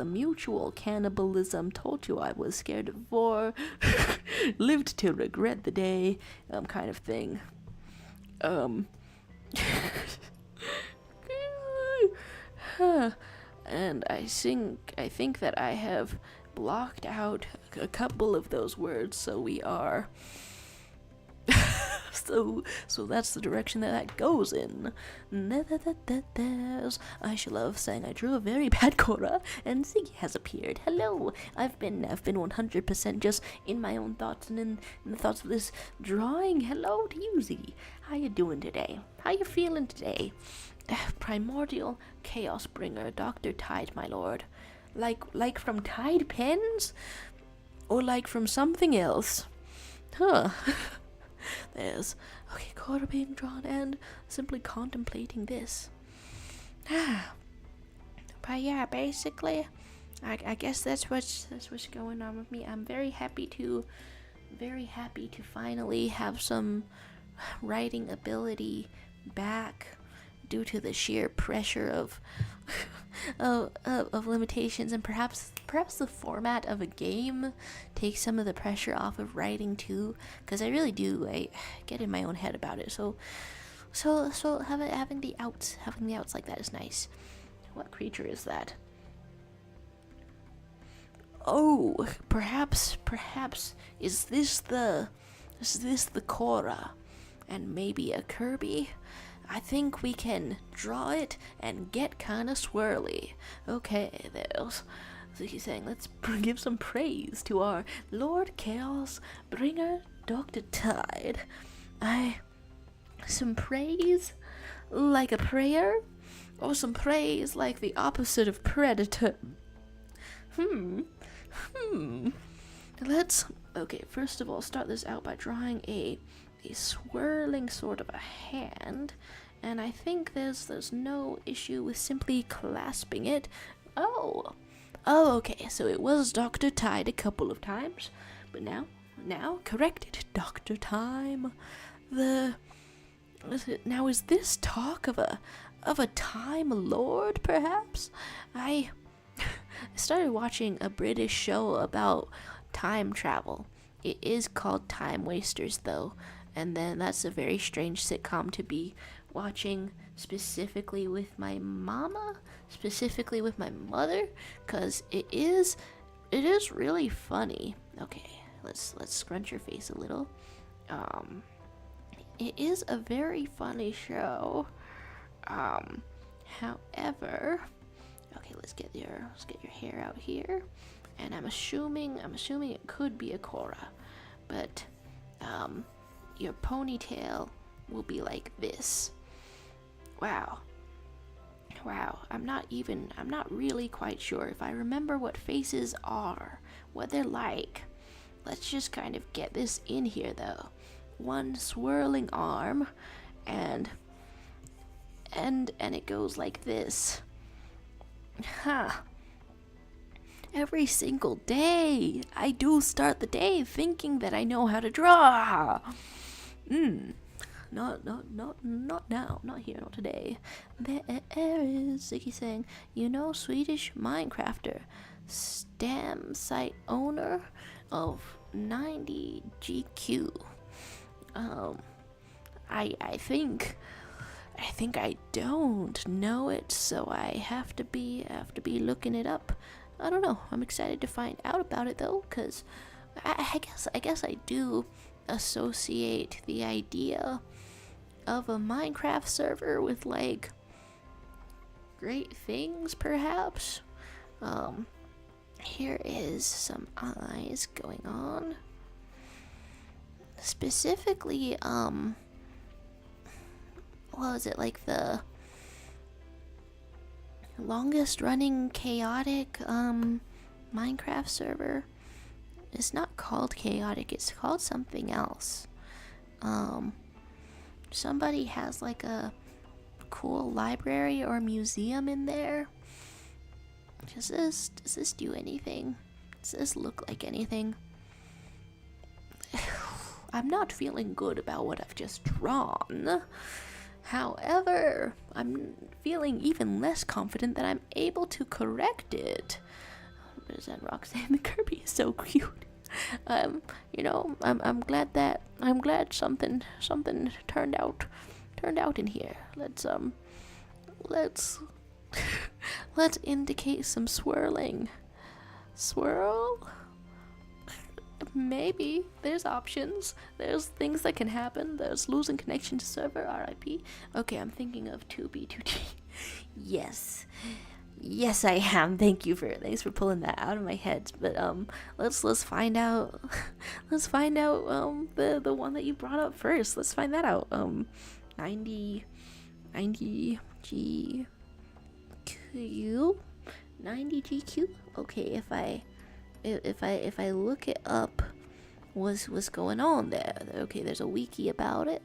mutual cannibalism told you I was scared of war, lived to regret the day, kind of thing. And I think that I have blocked out a couple of those words, so we are. So that's the direction that goes in. I shall love saying I drew a very bad Korra, and Ziggy has appeared. Hello, I've been 100% just in my own thoughts and in the thoughts of this drawing. Hello to you, Ziggy. How you doing today? How you feeling today? Primordial Chaos Bringer, Dr. Tide, my lord. Like from Tide Pens? Or like from something else? Huh. There's, okay, Korra being drawn and simply contemplating this. But yeah, basically, I guess that's what's going on with me. I'm very happy to finally have some writing ability back due to the sheer pressure of limitations, and perhaps the format of a game takes some of the pressure off of writing too, because I really do get in my own head about it. So having the outs like that is nice. What creature is that? Oh, perhaps is this the Korra, and maybe a Kirby? I think we can draw it and get kinda swirly. Okay, there's. So he's saying, let's give some praise to our Lord Chaos Bringer, Dr. Tide. Some praise like a prayer, or some praise like the opposite of predator? Okay, first of all, start this out by drawing a swirling sort of a hand, and I think there's no issue with simply clasping it. Oh, okay, so it was Dr. Tide a couple of times, but now corrected, Dr. Time. Now is this talk of a Time Lord, perhaps? I started watching a British show about time travel. It is called Time Wasters, though, and then that's a very strange sitcom to be watching specifically with my mama, specifically with my mother, because it is really funny. Okay, let's scrunch your face a little. It is a very funny show. However, okay, let's get your hair out here, and I'm assuming it could be a Korra, but your ponytail will be like this. Wow, I'm not really quite sure if I remember what faces are, what they're like. Let's just kind of get this in here, though. One swirling arm, and it goes like this. Every single day, I do start the day thinking that I know how to draw. Not now, not here, not today. There is Ziggy saying, Swedish Minecrafter, stamp site owner of 90 GQ. I think I don't know it, so I have to be looking it up. I don't know. I'm excited to find out about it though, cause I guess I do associate the idea of a Minecraft server with like great things, perhaps. Here is some eyes going on. Specifically, what was it, like the longest running chaotic Minecraft server? It's not called chaotic, it's called something else. Somebody has like a cool library or museum in there. Does this do anything? Does this look like anything? I'm not feeling good about what I've just drawn. However, I'm feeling even less confident that I'm able to correct it. Represent Roxanne, the Kirby is so cute. I'm glad something turned out in here. Let's indicate some swirling. Swirl? maybe there's options. There's things that can happen. There's losing connection to server, RIP. Okay, I'm thinking of 2B2T. Yes. Yes, I am. Thanks for pulling that out of my head. But let's find out. Let's find out the one that you brought up first. Let's find that out. 90 GQ. 90 GQ. Okay, if I look it up, what's going on there? Okay, there's a wiki about it.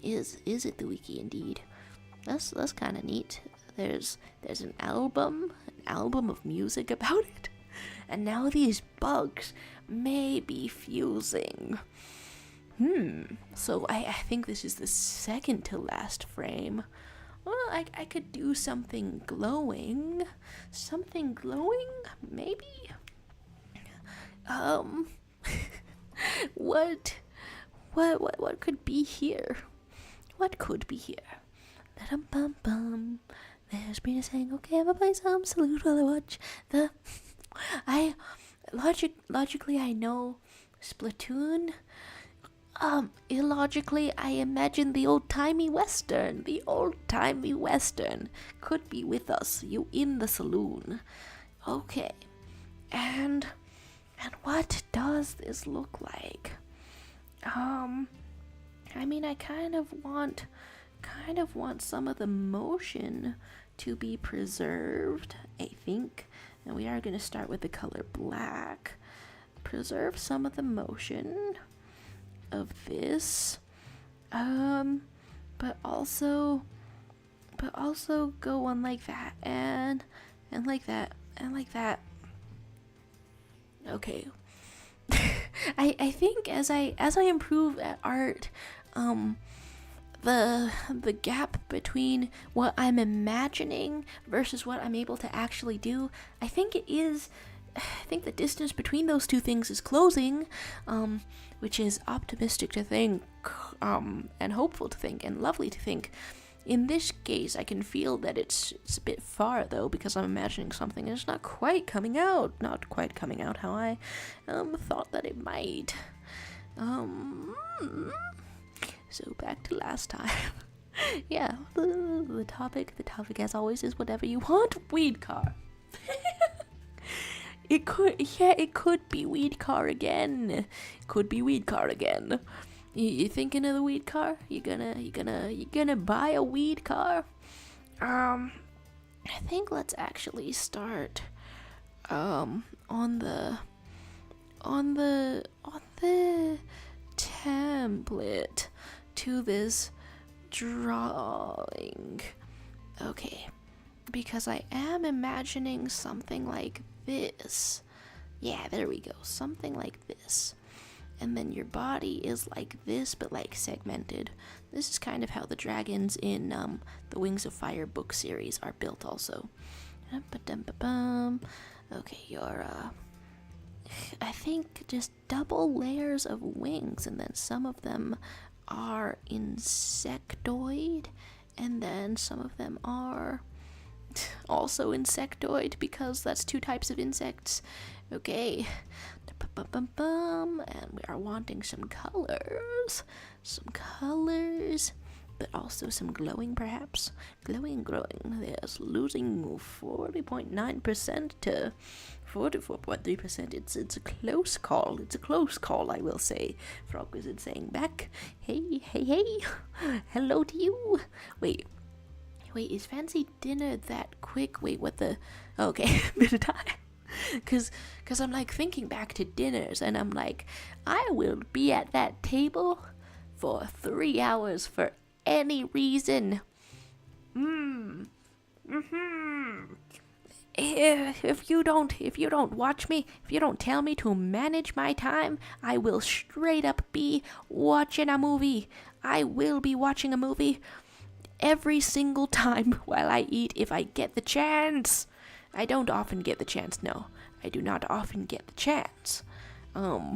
Is it the wiki indeed? That's kind of neat. There's an album of music about it, and now these bugs may be fusing. So I think this is the second to last frame. Well, I could do something glowing. Something glowing? Maybe? What could be here? What could be here? Ba-dum-bum-bum. There's Brina saying, okay, I'm gonna play some Salute while I watch the... Logically, I know Splatoon. Illogically, I imagine the old-timey Western. The old-timey Western could be with us. You in the saloon. Okay. And what does this look like? I mean, I kind of want some of the motion to be preserved, I think. And we are going to start with the color black. Preserve some of the motion of this. But also go on like that and like that and like that. Okay. I think as I improve at art, the gap between what I'm imagining versus what I'm able to actually do, I think the distance between those two things is closing, which is optimistic to think, and hopeful to think, and lovely to think. In this case, I can feel that it's a bit far, though, because I'm imagining something and it's not quite coming out how I thought that it might. So back to last time. Yeah, the topic as always is whatever you want. Weed car. It could be weed car again. You thinking of the weed car? You gonna buy a weed car? I think let's actually start on the template to this drawing. Okay, because I am imagining something like this. Yeah, there we go. Something like this. And then your body is like this, but like segmented. This is kind of how the dragons in the Wings of Fire book series are built also. Okay, you're I think just double layers of wings, and then some of them are insectoid, and then some of them are also insectoid, because that's two types of insects. Okay. And we are wanting some colors, but also some glowing, perhaps. Glowing. There's losing 40.9% to 44.3%. It's a close call. I will say. Frog Wizard saying back, hey. Hello to you. Wait, is fancy dinner that quick? Wait, what the? Okay, bit of time. Cause I'm like thinking back to dinners, and I'm like, I will be at that table for 3 hours for any reason. If you don't watch me, if you don't tell me to manage my time, I will straight up be watching a movie. I will be watching a movie every single time while I eat, if I get the chance. I don't often get the chance, no. I do not often get the chance. But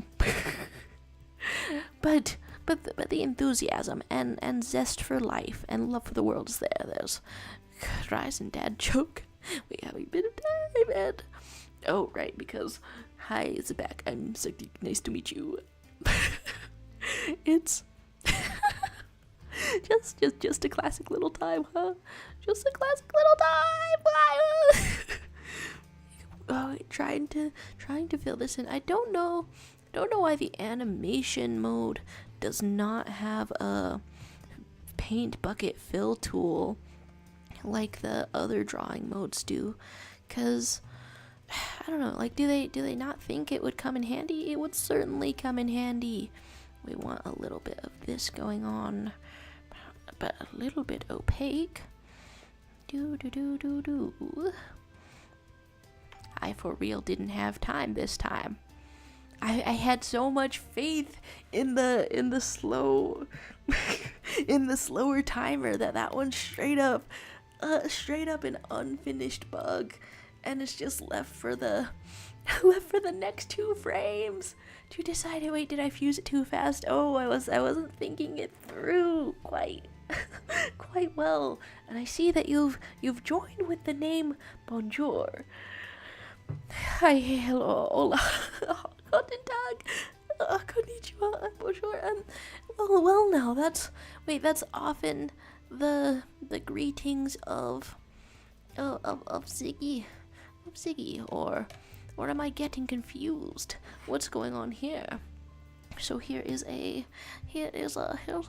the enthusiasm and zest for life and love for the world is there. There's Rise and Dad joke. We have a bit of time, and oh right, because Hi, it's back. I'm Sakti. Nice to meet you. It's just a classic little time, huh? Just a classic little time. Oh, trying to fill this in. I don't know why the animation mode does not have a paint bucket fill tool like the other drawing modes do, cause I don't know, like do they not think it would come in handy? It would certainly come in handy. We want a little bit of this going on, but a little bit opaque. Do. I for real didn't have time this time. I had so much faith in the slow in the slower timer that one straight up an unfinished bug, and it's just left for the next 2 frames to decide. Wait, did I fuse it too fast? Oh, I wasn't thinking it through quite well. And I see that you've joined with the name Bonjour. Hi, hello, hola, guten Tag, konnichiwa, bonjour, and well now, that's often the greetings of Ziggy, or am I getting confused? What's going on here? So here is a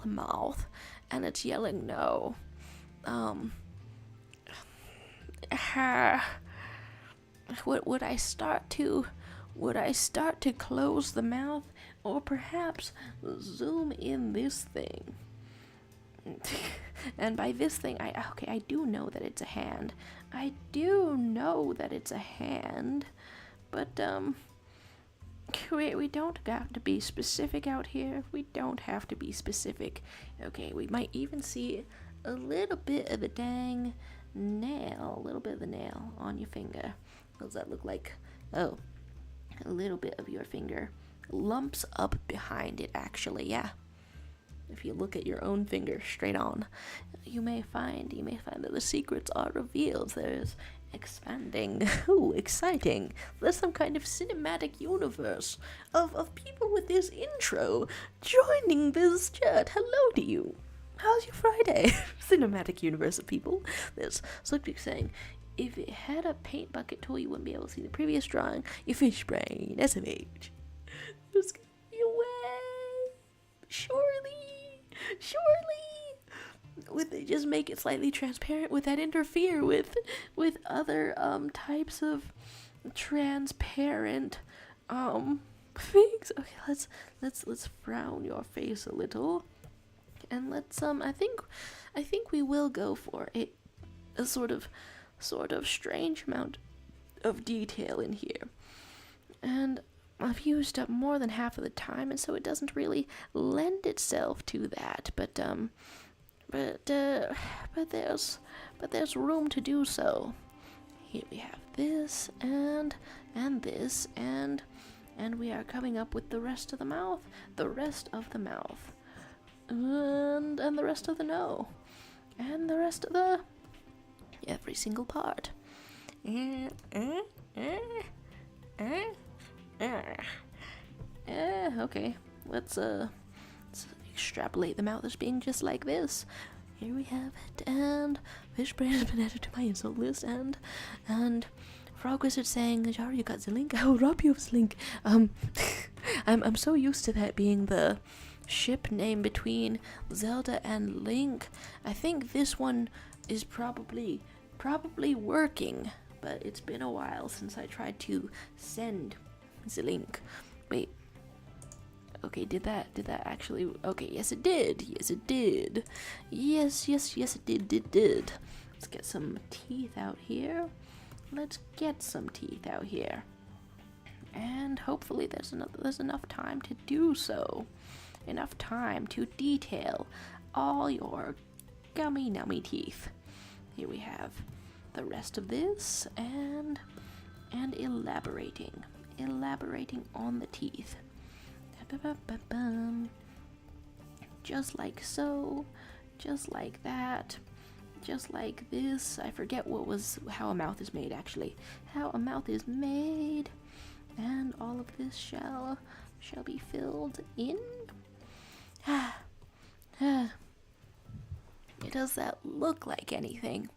mouth, and it's yelling no. Would I start to close the mouth, or perhaps zoom in this thing? And by this thing, I do know that it's a hand. But we don't have to be specific out here. We don't have to be specific. Okay, we might even see a little bit of the dang nail, on your finger. What does that look like? Oh, a little bit of your finger lumps up behind it, actually, yeah. If you look at your own finger straight on, you may find that the secrets are revealed. There's expanding. Ooh, exciting. There's some kind of cinematic universe of people with this intro joining this chat. Hello to you. How's your Friday? Cinematic universe of people. There's something saying, if it had a paint bucket tool, you wouldn't be able to see the previous drawing. Your fish brain, SMH. There's gonna be a way. Surely. Would they just make it slightly transparent? Would that interfere with other types of transparent things? Okay, let's frown your face a little, and let's I think we will go for a sort of strange amount of detail in here, and I've used up more than half of the time, and so it doesn't really lend itself to that. But there's room to do so. Here we have this and this, and we are coming up with the rest of the mouth, and the rest of the no, and the rest of the every single part. Okay, let's extrapolate the mouth as being just like this. Here we have it, and Fishbrain has been added to my insult list, and Frog Wizard saying, Jar, you got the link? I will rob you of the link. I'm so used to that being the ship name between Zelda and Link. I think this one is probably working, but it's been a while since I tried to send the link. Wait. Okay, did that actually? Okay, yes it did. Yes it did. Yes it did. Let's get some teeth out here. And hopefully there's enough time to do so. Enough time to detail all your gummy nummy teeth. Here we have the rest of this, and elaborating on the teeth. Just like so, just like that, just like this. I forget how a mouth is made, actually. How a mouth is made. and all of this shall be filled in. Does that look like anything?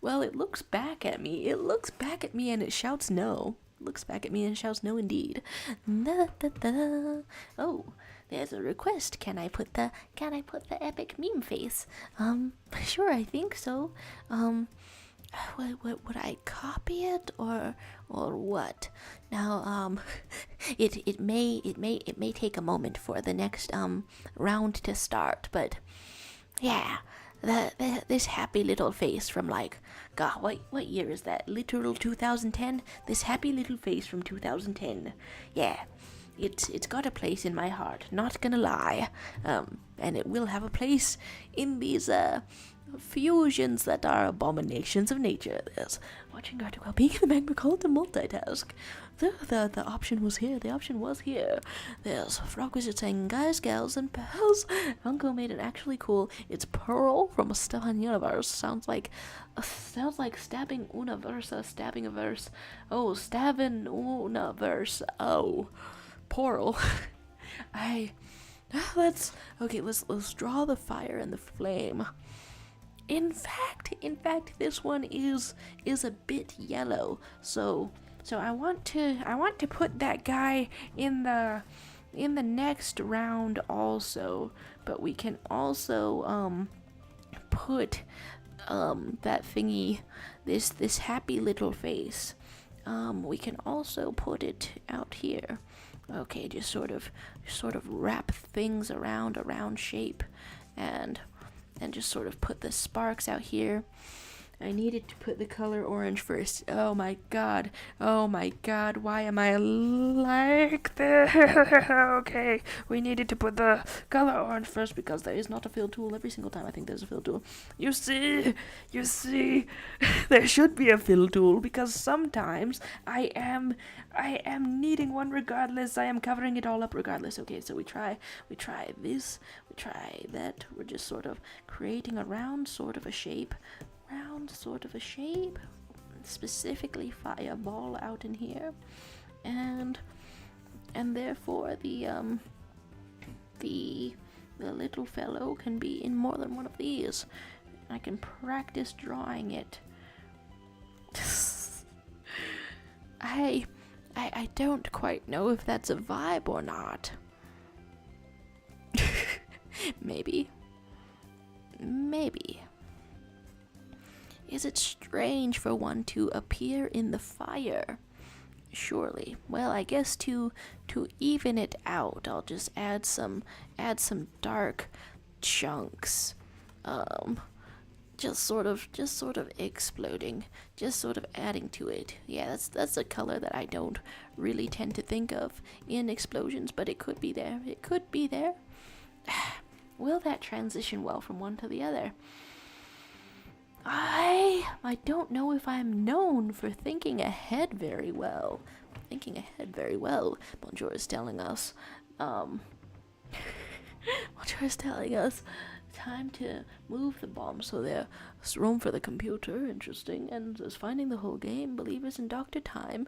Well, it looks back at me. It looks back at me and it shouts no. Looks back at me and shouts no indeed. Da, da, da. Oh, there's a request. Can I put the epic meme face? Sure, I think so. Would I copy it or what? Now, it may take a moment for the next round to start, but yeah, this happy little face from like, God, what year is that? Literal 2010. This happy little face from 2010. Yeah, it's got a place in my heart. Not gonna lie, and it will have a place in these fusions that are abominations of nature. There's watching Gartic while being in the magma called to multitask. The option was here. The option was here. There's Frog Wizard saying, guys, gals, and pals. Uncle made an actually cool. It's Pearl from a Steven Universe. Sounds like stabbing universe, stabbing a verse. Oh, stabbing universe. Oh, Pearl. Let's draw the fire and the flame. In fact, this one is a bit yellow. So I want to put that guy in the next round also. But we can also put that thingy, this happy little face. We can also put it out here. Okay, just sort of wrap things around a round shape, and just sort of put the sparks out here. I needed to put the color orange first. Oh my god, why am I like this? Okay, we needed to put the color orange first because there is not a fill tool every single time. I think there's a fill tool. You see, there should be a fill tool because sometimes I am needing one regardless. I am covering it all up regardless. Okay, so we try this, we try that. We're just sort of creating a round sort of a shape. Specifically fireball out in here, and therefore the little fellow can be in more than one of these. I can practice drawing it. I don't quite know if that's a vibe or not. Maybe. Is it strange for one to appear in the fire? Surely. Well, I guess to even it out, I'll just add some dark chunks. Just sort of exploding, just sort of adding to it. Yeah, that's a color that I don't really tend to think of in explosions, but it could be there. Will that transition well from one to the other? I don't know if I'm known for thinking ahead very well. Bonjour is telling us, time to move the bomb so there's room for the computer. Interesting. And there's finding the whole game. Believers in Dr. Time.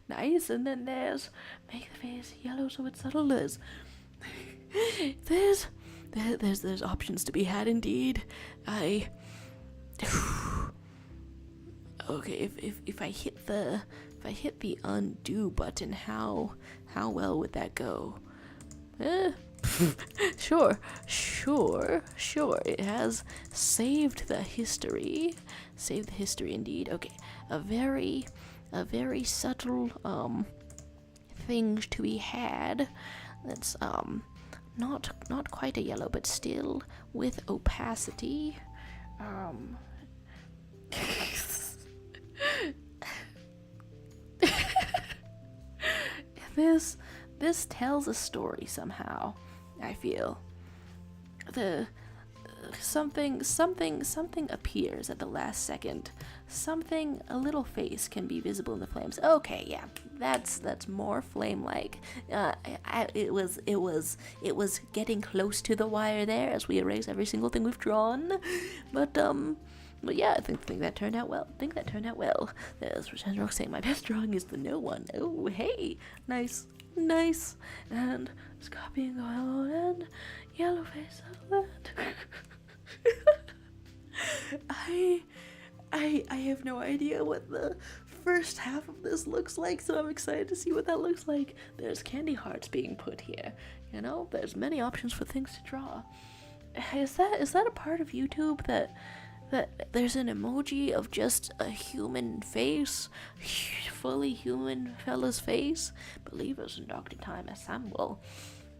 Nice. And then there's make the face yellow so it's subtle. There's options to be had indeed. Okay, if I hit the undo button, how well would that go? Sure. It has saved the history. Indeed. Okay, a very subtle thing to be had. That's not quite a yellow, but still with opacity. This tells a story somehow. I feel something appears at the last second. A little face can be visible in the flames. Okay, yeah, that's more flame-like. It was getting close to the wire there as we erase every single thing we've drawn, but But yeah, I think that turned out well. There's Rock saying my best drawing is the no one. Oh, hey, nice. And it's copying going on, and yellow face outlet. I have no idea what the first half of this looks like, so I'm excited to see what that looks like. There's candy hearts being put here. You know, there's many options for things to draw. Is that a part of YouTube that there's an emoji of just a human face, fully human fella's face? Believers in Dr. Time assemble.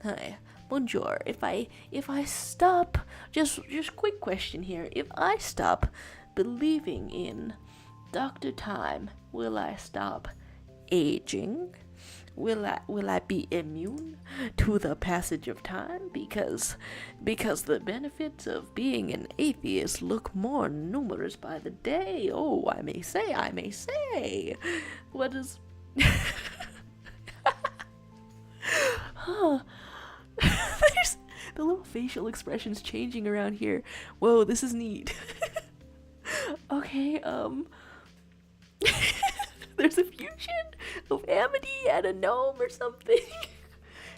Hi, bonjour. If I stop, just quick question here. If I stop believing in Dr. Time, will I stop aging? Will I be immune to the passage of time? Because the benefits of being an atheist look more numerous by the day. Oh, I may say. What is... Huh. There's the little facial expressions changing around here. Whoa, this is neat. Okay, there's a fusion of Amity and a gnome or something.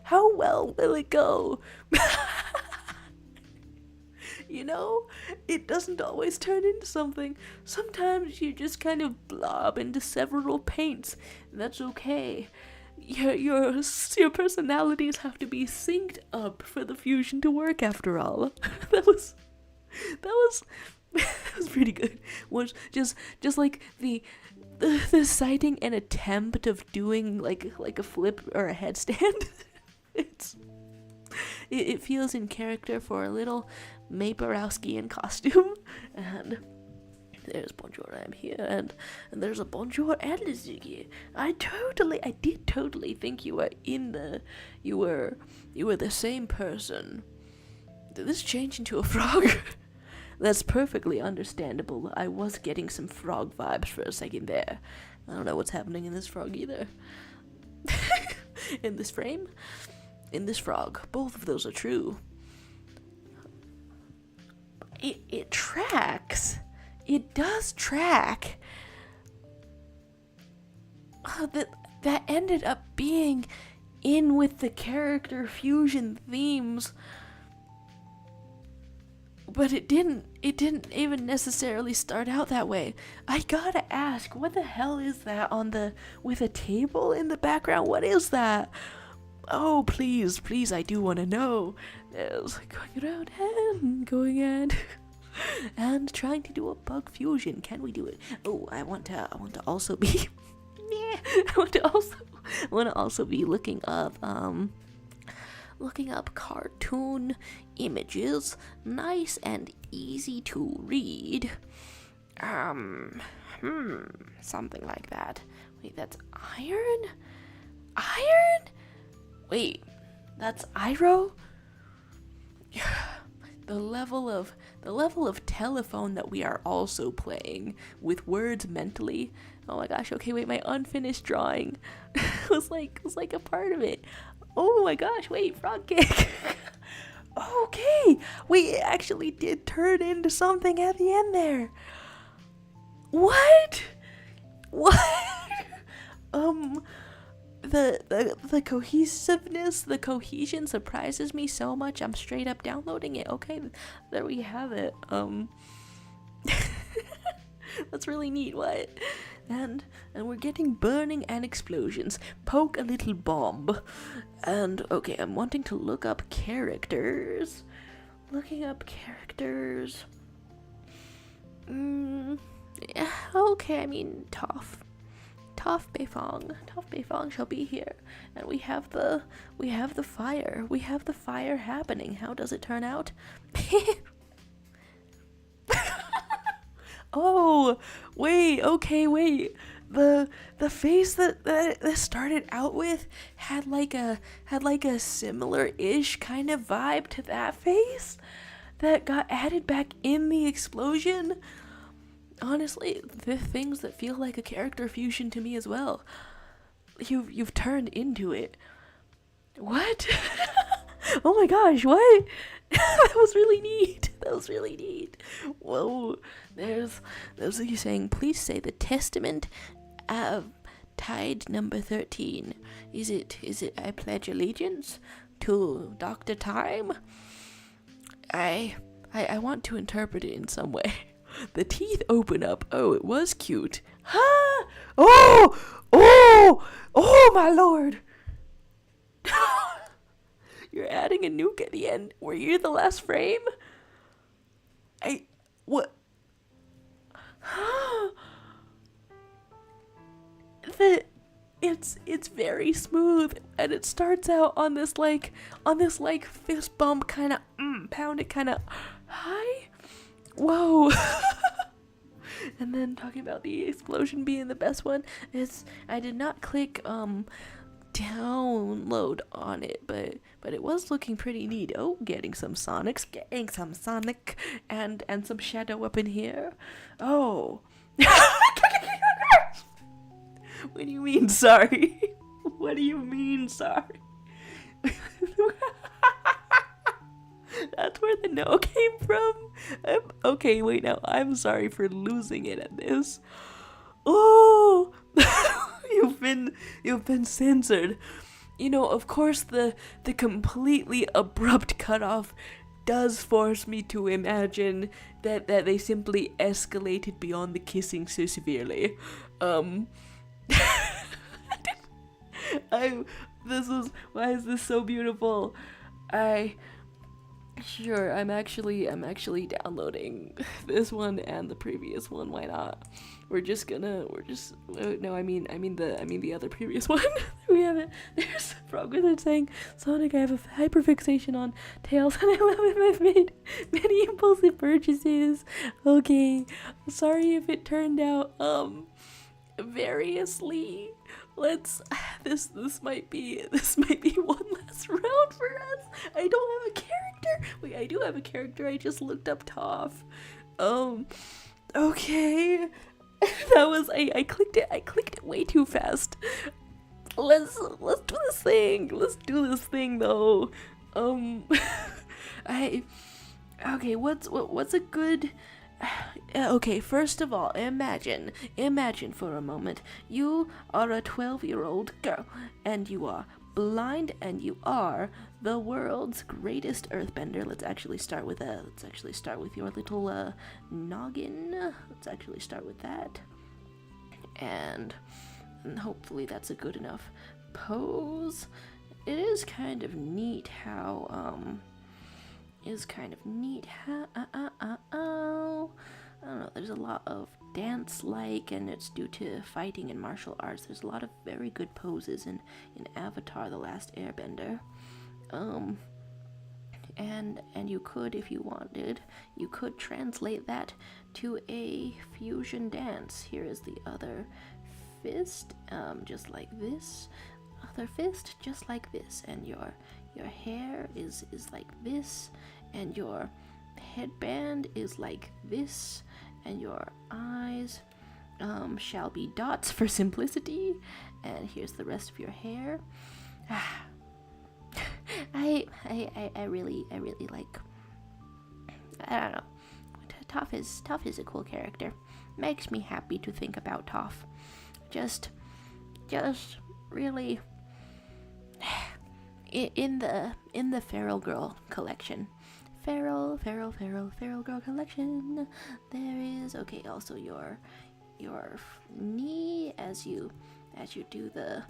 How well will it go? You know, it doesn't always turn into something. Sometimes you just kind of blob into several paints. That's okay. Your personalities have to be synced up for the fusion to work, after all. That was pretty good. Was just like the sighting and attempt of doing like a flip or a headstand. It feels in character for a little May Borowskian costume. And there's bonjour, I'm here, and there's a bonjour and a Ziggy. I did totally think you were the same person. Did this change into a frog? That's perfectly understandable. I was getting some frog vibes for a second there. I don't know what's happening in this frog either. In this frame? In this frog. Both of those are true. It tracks. It does track. That ended up being in with the character fusion themes. But it didn't even necessarily start out that way. I gotta ask, what the hell is that with a table in the background? What is that? Oh, please, I do want to know. There's going around and going and trying to do a bug fusion. Can we do it? Oh, I want to also be I want to also be looking up cartoon images, nice and easy to read. Something like that. Wait, that's iron? Wait, that's Iroh? The level of telephone that we are also playing with words mentally. Oh my gosh, okay, wait, my unfinished drawing was like a part of it. Oh my gosh, wait, frog kick. Okay, wait, it actually did turn into something at the end there. What? The cohesiveness, the cohesion surprises me so much. I'm straight up downloading it. Okay, there we have it. That's really neat. What? And we're getting burning and explosions. Poke a little bomb. And okay, I'm wanting to look up characters. Looking up characters. Yeah, okay, I mean Toph Beifong shall be here, and we have the fire. We have the fire happening. How does it turn out? Oh, wait. The face that started out with had like a similar-ish kind of vibe to that face that got added back in the explosion. Honestly, the things that feel like a character fusion to me as well. You've turned into it. What? Oh my gosh, what? That was really neat. That was really neat. Whoa. There's you saying, please say the testament of tide number 13. Is it I pledge allegiance to Dr. Time? I want to interpret it in some way. The teeth open up. Oh, it was cute. Ha! Oh, my lord. You're adding a nuke at the end. Were you the last frame? What? It's very smooth, and it starts out on this fist bump kind of pound it kind of high. Whoa. And then talking about the explosion being the best one, I did not click download on it, but it was looking pretty neat. Oh, getting some Sonic and some shadow up in here. Oh. What do you mean sorry? What do you mean sorry? That's where the no came from. Okay, wait, now I'm sorry for losing it at this. Oh, you've been censored. You know, of course, the completely abrupt cutoff does force me to imagine that they simply escalated beyond the kissing so severely. Why is this so beautiful? I'm actually downloading this one and the previous one. Why not? No, I mean the other previous one. We have it. There's progress in saying, Sonic, I have a hyperfixation on Tails and I love him. I've made many impulsive purchases. Okay. Sorry if it turned out, variously. This might be one last round for us. I don't have a character. Wait, I do have a character. I just looked up Toph. Okay. That was I clicked it way too fast. Let's do this thing. Let's do this thing though. Okay, what's a good Okay, first of all, imagine for a moment, you are a 12-year-old girl, and you are blind, and you are the world's greatest earthbender. Let's actually start with your little noggin. Let's actually start with that, and hopefully that's a good enough pose. It is kind of neat how I don't know, there's a lot of dance-like, and it's due to fighting and martial arts. There's a lot of very good poses in Avatar: The Last Airbender. And you could, if you wanted, you could translate that to a fusion dance. Here is the other fist, just like this. Other fist, just like this, and your hair is like this, and your headband is like this, and your eyes shall be dots for simplicity, and here's the rest of your hair. I really like, I don't know, Toph is a cool character. Makes me happy to think about Toph. Just really in the Feral Girl collection. Feral Girl collection. There is, okay, also your knee as you do the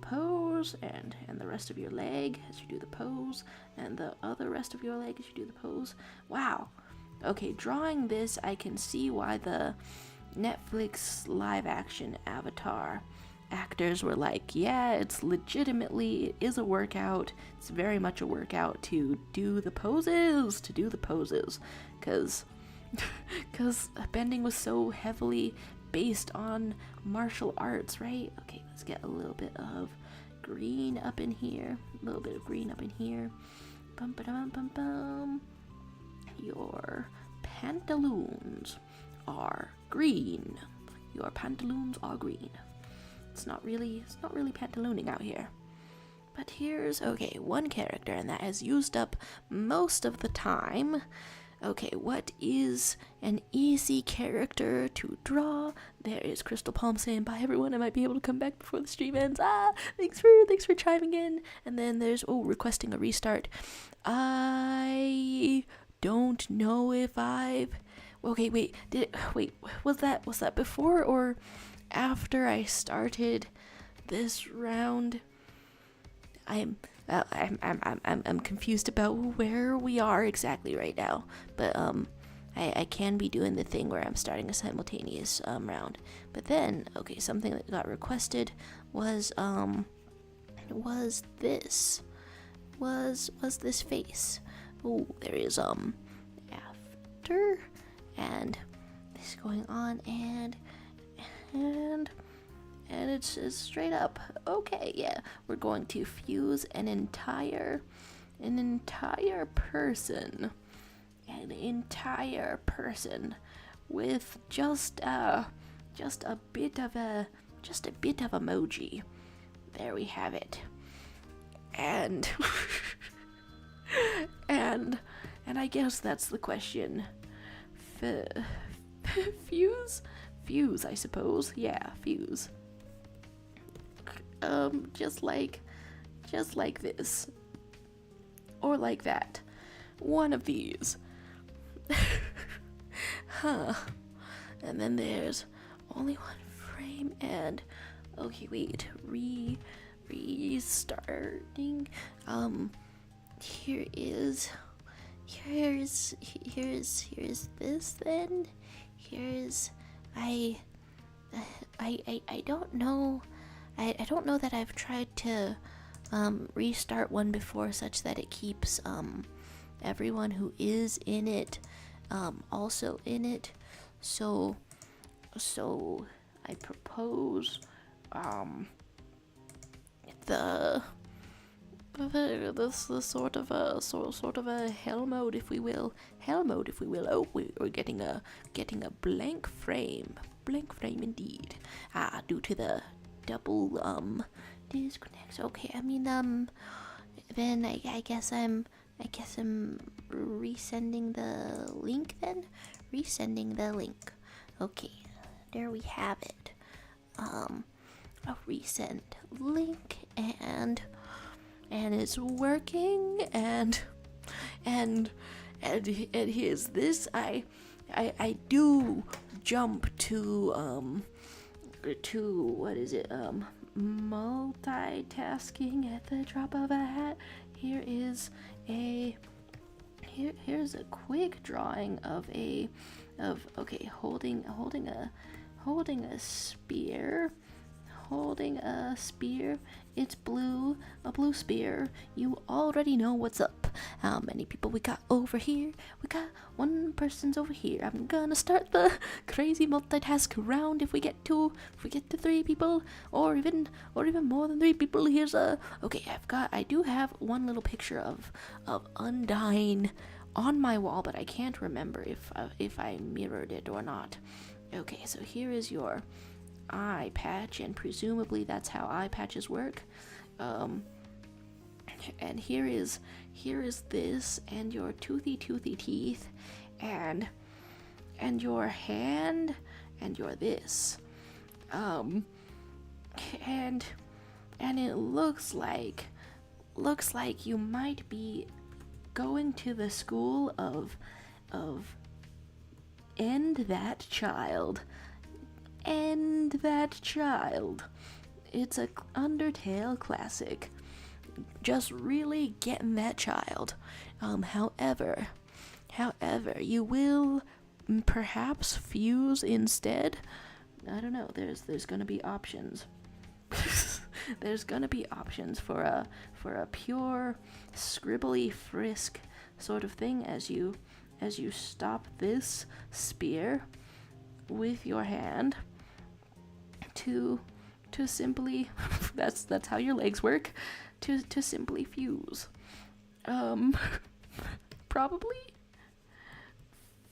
pose, and the rest of your leg as you do the pose, and the other rest of your leg as you do the pose. Wow. Okay, drawing this, I can see why the Netflix live action Avatar actors were like, yeah, it is a workout. It's very much a workout to do the poses, because bending was so heavily based on martial arts, right? Okay, let's get a little bit of green up in here. Bum ba dum bum bum. Your pantaloons are green. It's not really pantalooning out here. But here's, okay, one character, and that has used up most of the time. Okay, what is an easy character to draw? There is Crystal Palm saying, bye everyone, I might be able to come back before the stream ends. Thanks for chiming in. And then there's, requesting a restart. I don't know if I've... Okay, wait, was that before or after I started this round? I'm confused about where we are exactly right now, but I can be doing the thing where I'm starting a simultaneous round. But then, okay, something that got requested was this face. Oh, there is after, and this going on, and it's straight up. Okay, yeah, we're going to fuse an entire person with just a bit of emoji. There we have it. And and I guess that's the question. Fuse, I suppose. Yeah, fuse. Just like this, or like that. One of these. Huh. And then there's only one frame, and okay, wait, restarting. Here's this then. Here's I don't know. I don't know that I've tried to restart one before such that it keeps everyone who is in it also in it. So I propose the sort of a hell mode, if we will. Oh, we're getting a blank frame indeed. Due to the double disconnects. Okay, I mean then I guess I'm resending the link then. Resending the link. Okay, there we have it. A resend link, and it's working, and here's this. I do jump to what is it, multitasking at the drop of a hat. Here's a quick drawing of holding a spear. It's blue, a blue spear. You already know what's up. How many people we got over here? We got one person's over here. I'm gonna start the crazy multitask round if we get to 3 people, or even more than 3 people. Here's okay. I do have one little picture of Undyne on my wall, but I can't remember if I mirrored it or not. Okay, so here is your eye patch, and presumably that's how eye patches work. And here is this, and your toothy teeth, and your hand, and your this, and it looks like you might be going to the school of End That Child. It's a Undertale classic. Just really getting that child. However, you will perhaps fuse instead. I don't know. There's gonna be options. There's gonna be options for a pure scribbly frisk sort of thing as you stop this spear with your hand to simply that's how your legs work, to simply fuse. Probably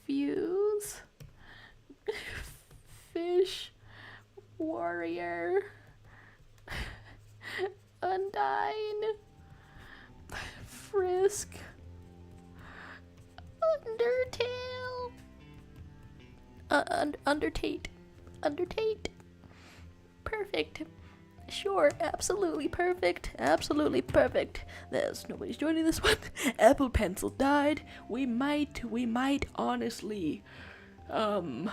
fuse fish warrior Undyne Frisk Undertale. Undertate. Perfect. Sure, absolutely perfect. Nobody's joining this one. Apple Pencil died. We might honestly, I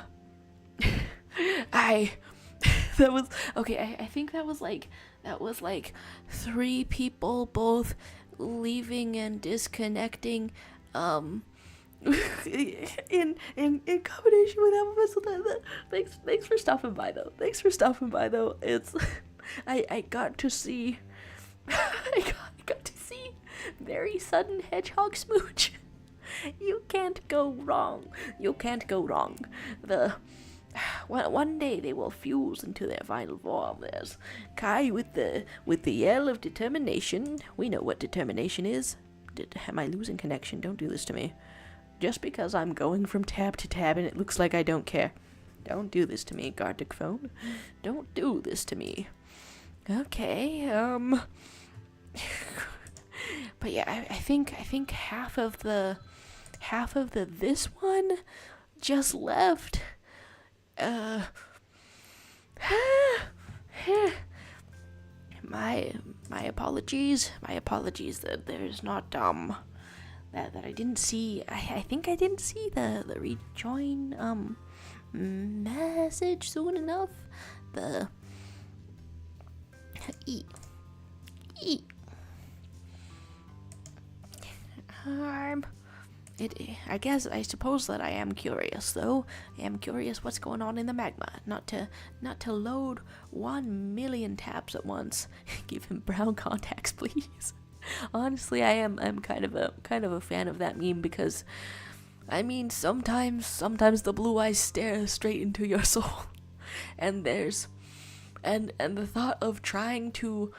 that was okay. I think that was like 3 people both leaving and disconnecting. In combination with Apple Pencil. Thanks for stopping by though. It's I got to see I got to see very sudden hedgehog smooch. You can't go wrong. One day they will fuse into their final form. There's Kai with the yell of determination. We know what determination is. Am I losing connection? Don't do this to me. Just because I'm going from tab to tab and it looks like I don't care. Don't do this to me, Gartic Phone. Don't do this to me. Okay, but yeah, I think half of the this one just left. My apologies that there's not that I didn't see. I think I didn't see the rejoin message soon enough. The I suppose that I am curious though. I am curious what's going on in the magma. Not to load 1 million tabs at once. Give him brown contacts, please. Honestly, I'm kind of a fan of that meme because, I mean, sometimes the blue eyes stare straight into your soul, and there's and the thought of trying to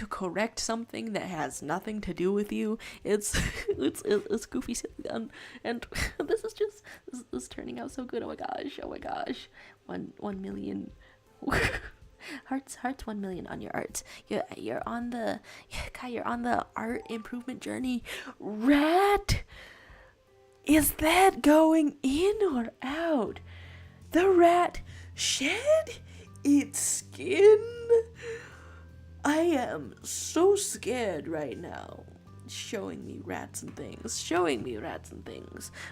correct something that has nothing to do with you, it's goofy silly, and this is turning out so good. Oh my gosh, 1 million. Hearts 1 million on your arts. You're on the art improvement journey. Rat, is that going in or out? The rat shed its skin. I am so scared right now. Showing me rats and things.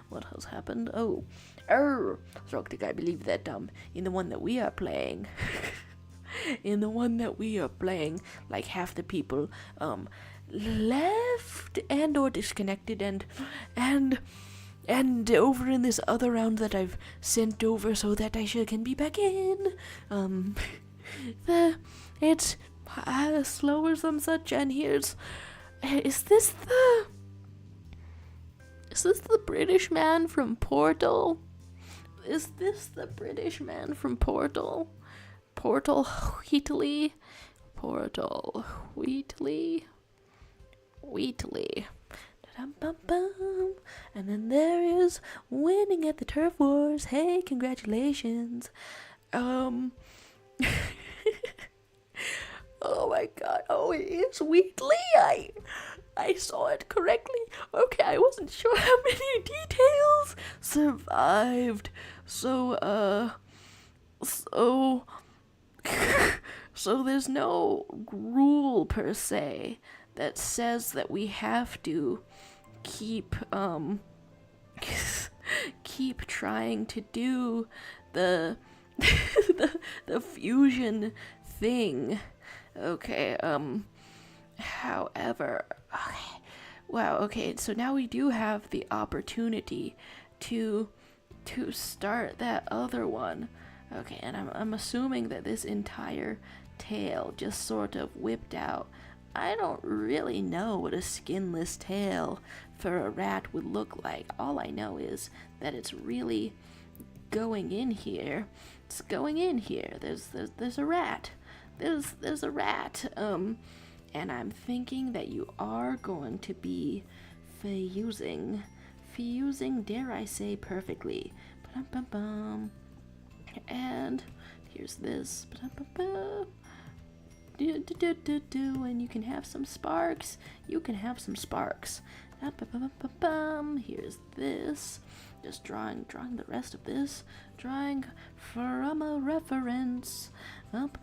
What has happened? Throctic, I believe that in the one that we are playing. Like half the people left and or disconnected, and over in this other round that I've sent over so that I can be back in, it's slow or some such. And is this the British man from Portal? Portal Wheatley. Da-dum-bum-bum. And then there is winning at the Turf Wars. Hey, congratulations. Oh my god. Oh, it is Wheatley. I saw it correctly. Okay, I wasn't sure how many details survived. So there's no rule per se that says that we have to keep trying to do the the fusion thing. Okay, however, okay. Wow, okay, so now we do have the opportunity to start that other one. Okay, and I'm assuming that this entire tail just sort of whipped out. I don't really know what a skinless tail for a rat would look like. All I know is that it's really going in here. It's going in here. There's a rat. There's a rat. And I'm thinking that you are going to be fusing, dare I say, perfectly. Ba-dum-bum-bum. And here's this. Ba-dum-bum-bum. And you can have some sparks. Here's this. Just drawing the rest of this. Drawing from a reference. Glad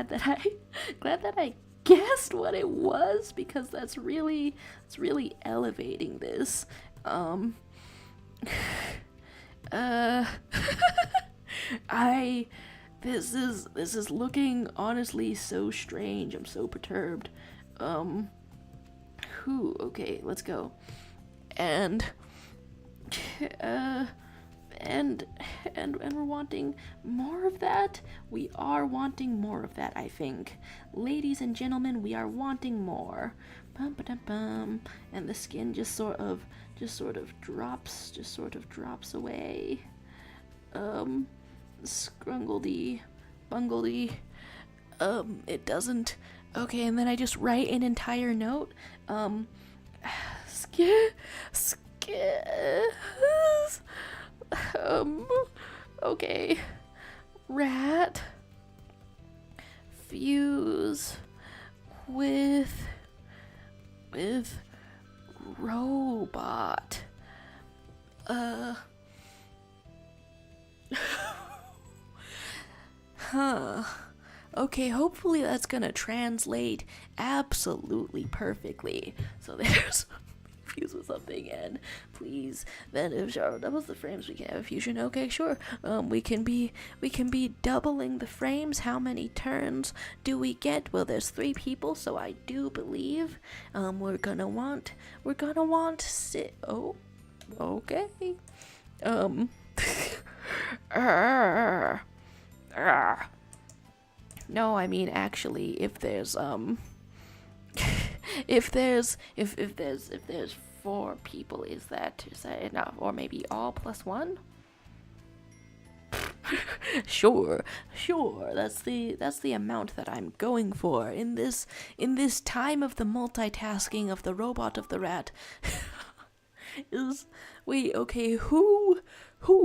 that I guessed what it was, because it's really elevating this. This is looking honestly so strange. I'm so perturbed. Okay, let's go. And we're wanting more of that. We are wanting more of that, I think. Ladies and gentlemen, we are wanting more. And the skin just sort of drops away. Scrungledy, bungledy. It doesn't. Okay, and then I just write an entire note. Okay. Rat fuse with robot. Okay, hopefully that's gonna translate absolutely perfectly. So there's fuse with something, and please, then if Charlotte doubles the frames, we can have a fusion. Okay, sure. We can be doubling the frames. How many turns do we get? Well, there's 3 people, so I do believe we're gonna want oh, okay. No, I mean, actually, if there's if there's 4 people, is that enough? Or maybe all plus 1? Sure. That's the amount that I'm going for in this time of the multitasking of the robot of the rat. Wait, okay, who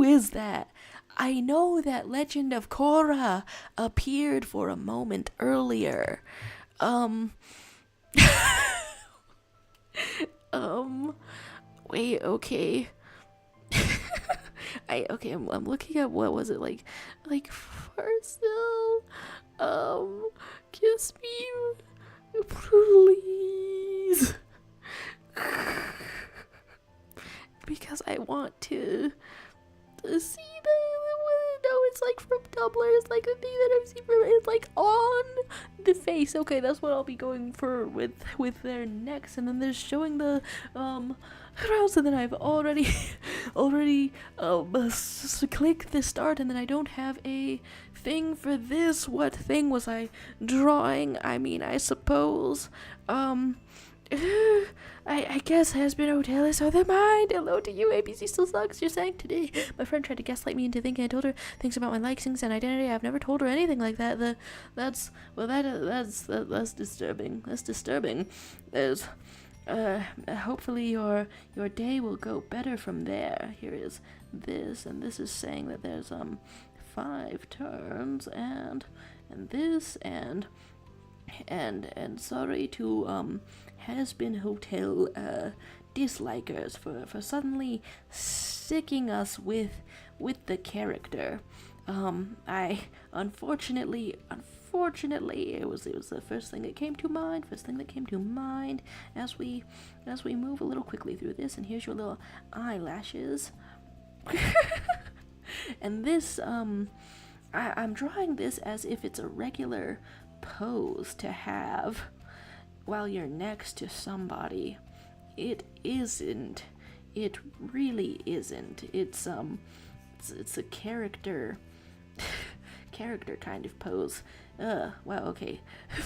is that? I know that Legend of Korra appeared for a moment earlier. Wait, okay. I'm looking at, what was it, like Farcel? Kiss me, please. Because I want to see no, it's like from Tumblr. It's like a thing that I've seen from, it's like on the face. Okay, that's what I'll be going for with their necks, and then they're showing the brows, and then I've already clicked the start, and then I don't have a thing for this. What thing was I drawing? I mean, I suppose I guess Hazbin Hotel is on their mind. Hello to you, ABC still sucks. You're saying today my friend tried to gaslight me into thinking I told her things about my likings and identity. I've never told her anything like that. That's disturbing. That's disturbing. There's hopefully your day will go better from there. Here is this, and this is saying that there's 5 turns and this and sorry to Hazbin Hotel dislikers for suddenly sicking us with the character. I unfortunately it was the first thing that came to mind as we move a little quickly through this. And here's your little eyelashes. And this I'm drawing this as if it's a regular pose to have while you're next to somebody. It isn't. It really isn't. It's a character kind of pose. Well, okay.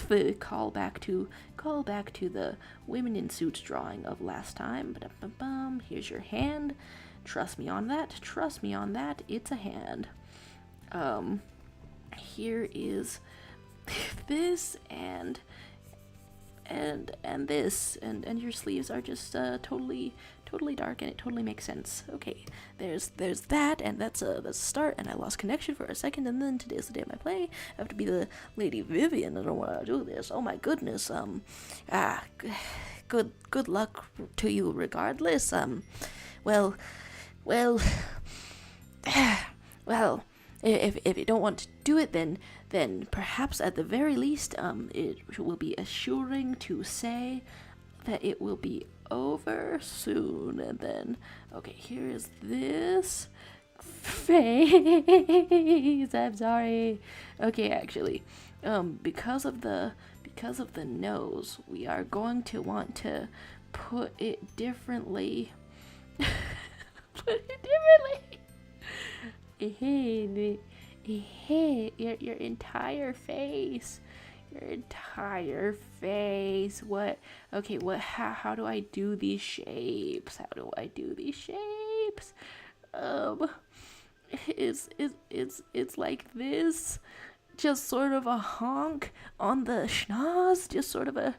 The call back to the women in suits drawing of last time. Here's your hand. Trust me on that. It's a hand. Here is this, and and this, and your sleeves are just totally dark, and it totally makes sense. Okay, there's that, and that's a start. And I lost connection for a second, and then today's the day of my play. I have to be the Lady Vivian. I don't want to do this. Oh my goodness. Good luck to you regardless. Well, well, well. If you don't want to do it, then perhaps at the very least, it will be assuring to say that it will be over soon. And then, okay, here is this face. I'm sorry. Okay, actually, because of the nose, we are going to want to put it differently. Your entire face. What? Okay, how do I do these shapes? It's like this. Just sort of a honk on the schnoz. Just sort of a,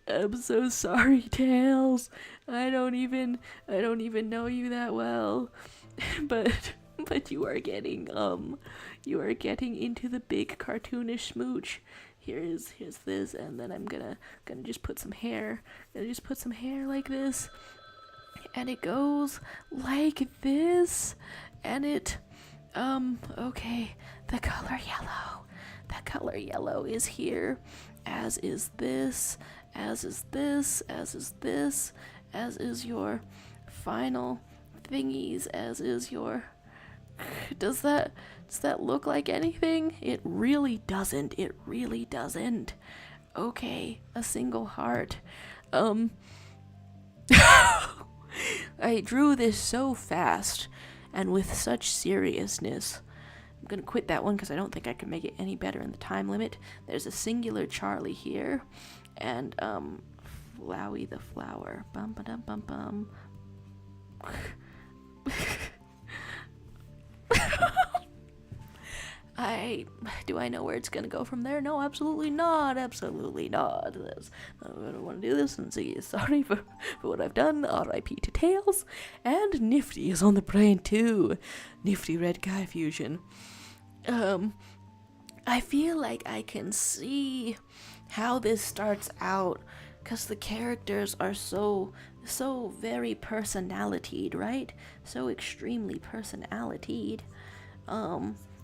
I'm so sorry, Tails. I don't even know you that well. But you are getting into the big cartoonish smooch. Here's this, and then I'm gonna just put some hair. Like this, and it goes like this, and it okay, the color yellow is here, as is this, as is your final thingies, as is your. Does that look like anything? It really doesn't. Okay, a single heart. I drew this so fast and with such seriousness. I'm gonna quit that one because I don't think I can make it any better in the time limit. There's a singular Charlie here, and Flowey the flower. Bum ba dum bum bum. Do I know where it's gonna go from there? No, absolutely not. I don't want to do this and say sorry for what I've done. R.I.P. to Tails. And Nifty is on the brain too. Nifty Red Guy Fusion. I feel like I can see how this starts out, because the characters are so very personalitied, right? So extremely personalitied.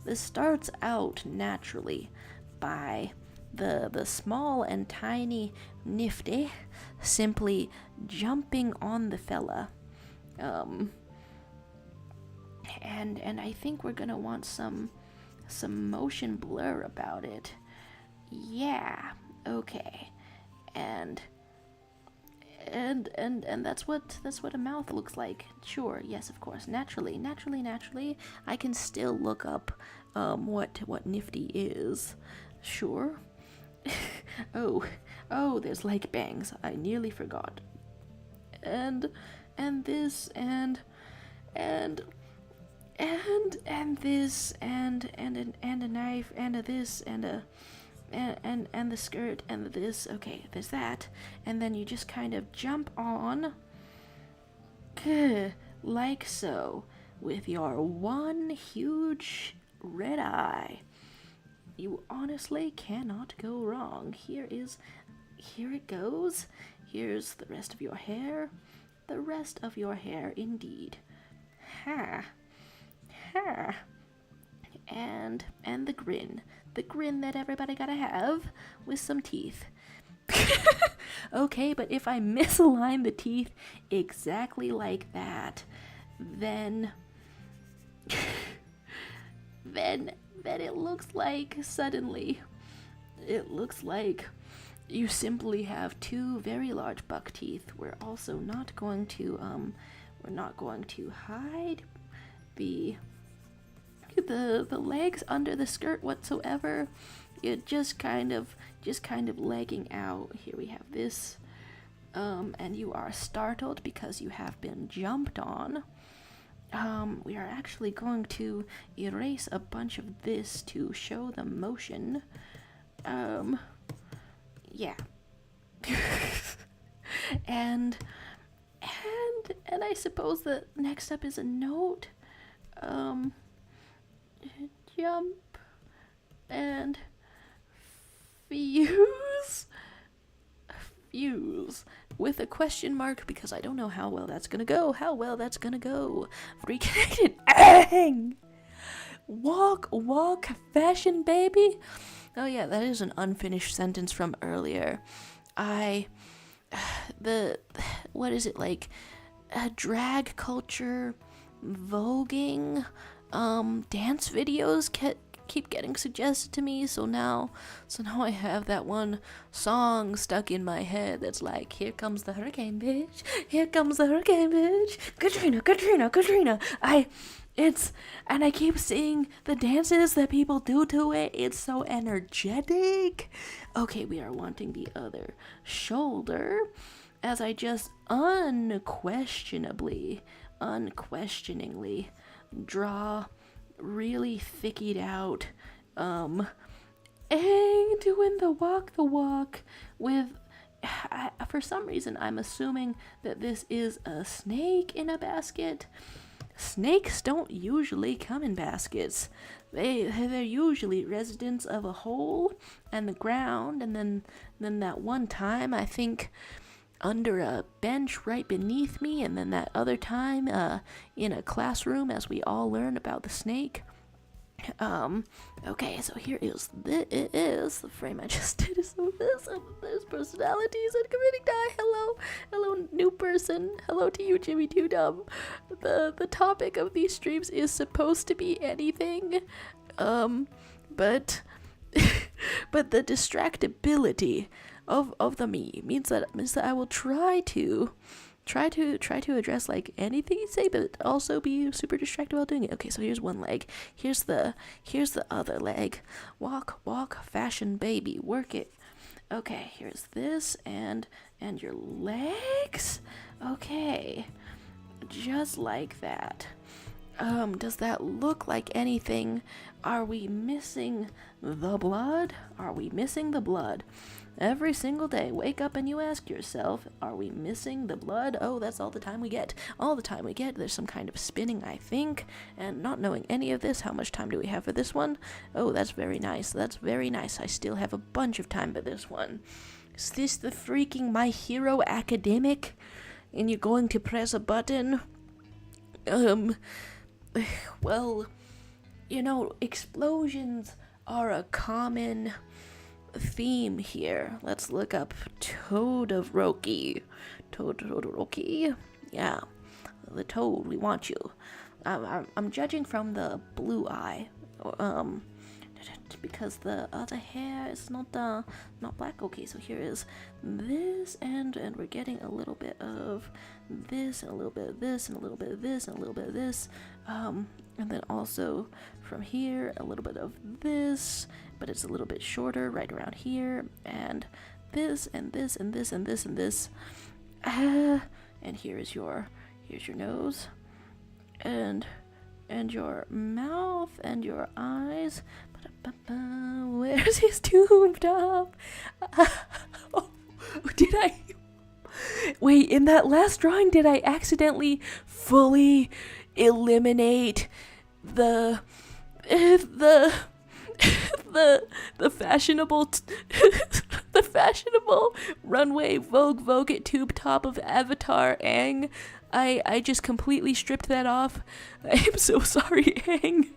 This starts out naturally by the small and tiny Nifty simply jumping on the fella. And I think we're gonna want some motion blur about it. Yeah, okay. And that's what a mouth looks like. Sure, yes, of course. Naturally, I can still look up what Nifty is. Sure. oh, there's like bangs. I nearly forgot. And this and this and a knife and a this and a and the skirt and this. Okay, there's that, and then you just kind of jump on like so with your one huge red eye. You honestly cannot go wrong. Here it goes. Here's the rest of your hair. The rest of your hair indeed. Ha. And the grin that everybody gotta have with some teeth. Okay, but if I misalign the teeth exactly like that, then it looks like suddenly it looks like you simply have two very large buck teeth. We're also not going to hide the legs under the skirt whatsoever. It just kind of legging out. Here we have this, and you are startled because you have been jumped on. We are actually going to erase a bunch of this to show the motion. Yeah. and I suppose the next up is a note. Jump and fuse with a question mark because I don't know how well that's gonna go. Reconnected. Ang! Walk, fashion baby. Oh yeah, that is an unfinished sentence from earlier. What is it like? Drag culture, voguing, dance videos keep getting suggested to me, so now I have that one song stuck in my head that's like, here comes the hurricane bitch, Katrina. And I keep seeing the dances that people do to it. It's so energetic. Okay, we are wanting the other shoulder as I just unquestioningly draw really thickied out and doing the walk with for some reason I'm assuming that this is a snake in a basket. Snakes don't usually come in baskets. They're usually residents of a hole and the ground, and then that one time I think under a bench right beneath me, and then that other time in a classroom as we all learn about the snake. Okay, so here is the frame I just did. So there's personalities and committing die. Hello, new person. Hello to you, Jimmy Too Dumb. The topic of these streams is supposed to be anything, but but the distractibility of the me means that I will try to address like anything you say, but also be super distracted while doing it. Okay, so here's one leg. Here's the other leg. Walk, fashion baby, work it. Okay, here's this and your legs. Okay, just like that. Does that look like anything? Are we missing the blood? Every single day, wake up and you ask yourself, are we missing the blood? Oh, that's all the time we get. There's some kind of spinning, I think. And not knowing any of this, how much time do we have for this one? Oh, that's very nice. I still have a bunch of time for this one. Is this the freaking My Hero Academic? And you're going to press a button? Well, explosions are a common theme here. Let's look up Todoroki. Yeah, the toad, we want you. I'm judging from the blue eye, because the other hair is not black. Okay, so here is this, and we're getting a little bit of this, and a little bit of this, and a little bit of this, and a little bit of this, and then also from here a little bit of this, but it's a little bit shorter right around here, and this, and this, and this, and this, and this, and here's your nose, and your mouth, and your eyes. Where's his tube top? Did I? Wait, in that last drawing, did I accidentally fully eliminate the fashionable the fashionable runway Vogue it tube top of Avatar Aang? I just completely stripped that off. I'm so sorry, Aang.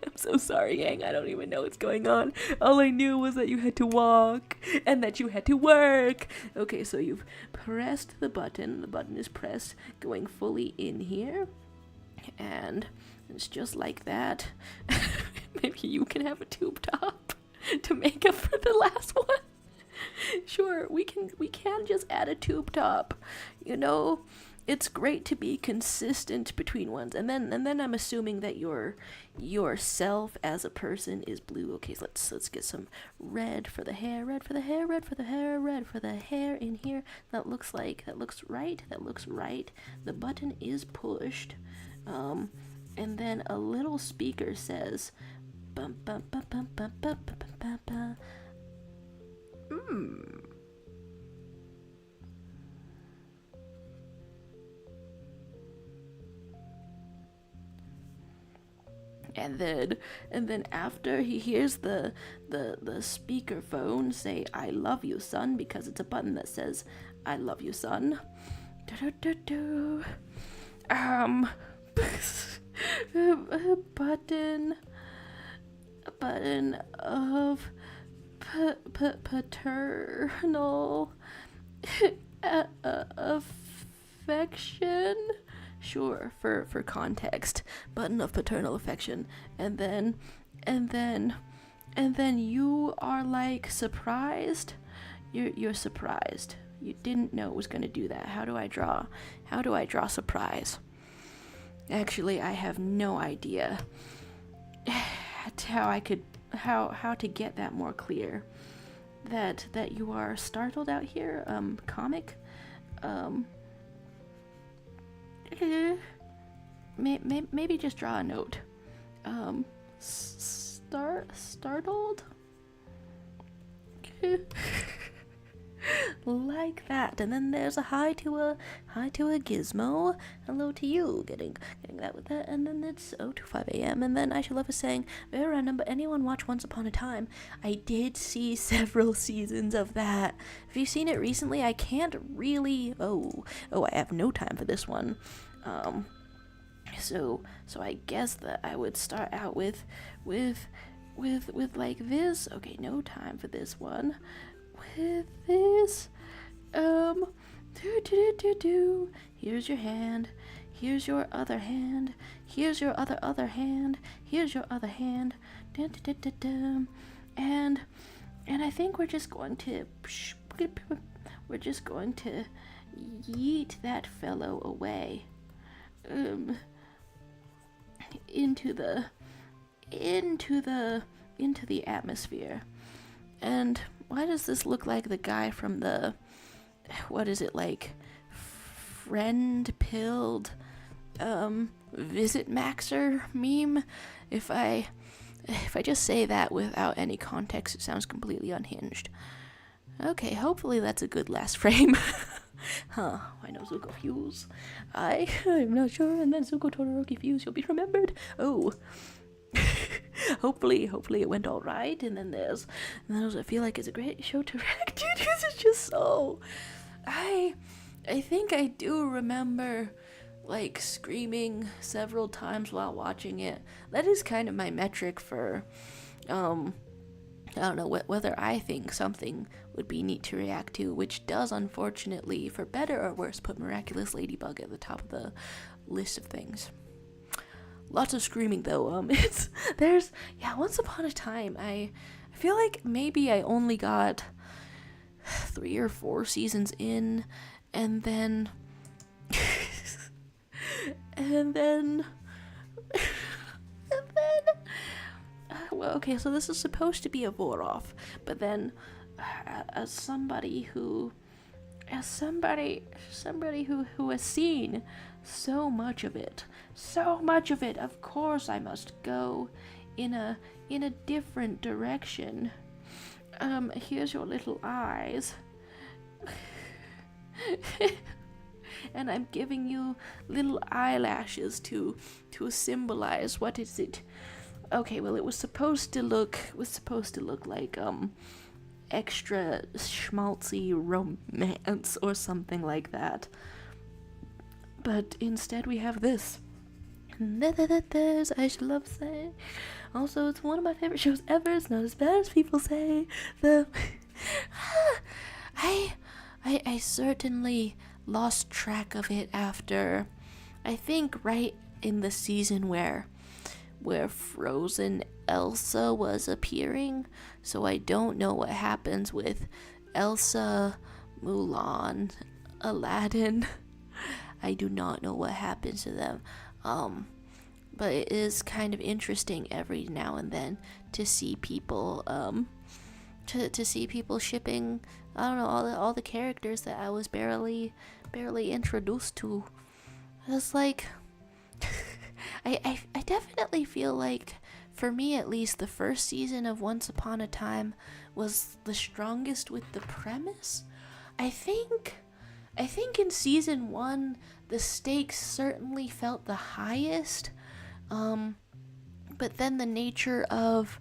I don't even know what's going on. All I knew was that you had to walk and that you had to work. Okay, so you've pressed the button. The button is pressed, going fully in here. And it's just like that. Maybe you can have a tube top to make up for the last one. Sure, we can just add a tube top. It's great to be consistent between ones, and then I'm assuming that yourself as a person is blue. Okay, so let's get some red for the hair, red for the hair in here. That looks right. The button is pushed, and then a little speaker says, bum bum bum bum bum bum bum bum bum. and then after he hears the speaker phone say "I love you, son," because it's a button that says "I love you, son." A button of paternal affection. Sure, for context, button of paternal affection, and then you are like surprised. You're surprised. You didn't know it was gonna do that. How do I draw surprise? Actually, I have no idea how to get that more clear. That you are startled out here. Comic. Maybe just draw a note. Startled. Like that, and then there's a hi to a gizmo. Hello to you, getting that with that, and then it's 02:05 a.m. and then I Should Love is saying, very random, but anyone watch Once Upon a Time? I did see several seasons of that. Have you seen it recently? I can't really. Oh, I have no time for this one. So I guess that I would start out with like this. Okay, no time for this one. With this, here's your hand, here's your other hand, here's your other hand, here's your other hand, and I think we're just going to yeet that fellow away, into the atmosphere. And why does this look like the guy from the, what is it, like, friend-pilled, Visit Maxer meme? If I just say that without any context, it sounds completely unhinged. Okay, hopefully that's a good last frame. Huh, I know Zuko Fuse. I'm not sure, and then Zuko Todoroki Fuse, you'll be remembered. Oh. hopefully it went all right. And then there's I feel like it's a great show to react to. This is just so, I think I do remember like screaming several times while watching it. That is kind of my metric for I don't know whether I think something would be neat to react to, which does, unfortunately, for better or worse, put Miraculous Ladybug at the top of the list of things. Lots of screaming though. Once Upon a Time, I feel like maybe I only got 3 or 4 seasons in, and then well, okay, so this is supposed to be a Voroff, but then as somebody who has seen so much of it, of course I must go in a different direction. Here's your little eyes. And I'm giving you little eyelashes to symbolize, what is it? Okay, well, it was supposed to look like extra schmaltzy romance or something like that. But instead we have this. There's I Should Love say. Also, it's one of my favorite shows ever. It's not as bad as people say. I certainly lost track of it after, I think, right in the season where Frozen Elsa was appearing. So I don't know what happens with Elsa, Mulan, Aladdin. I do not know what happens to them. But it is kind of interesting every now and then to see people to see people shipping, I don't know, all the characters that I was barely introduced to. It's like I definitely feel like, for me at least, the first season of Once Upon a Time was the strongest with the premise. I think in season 1 the stakes certainly felt the highest, but then the nature of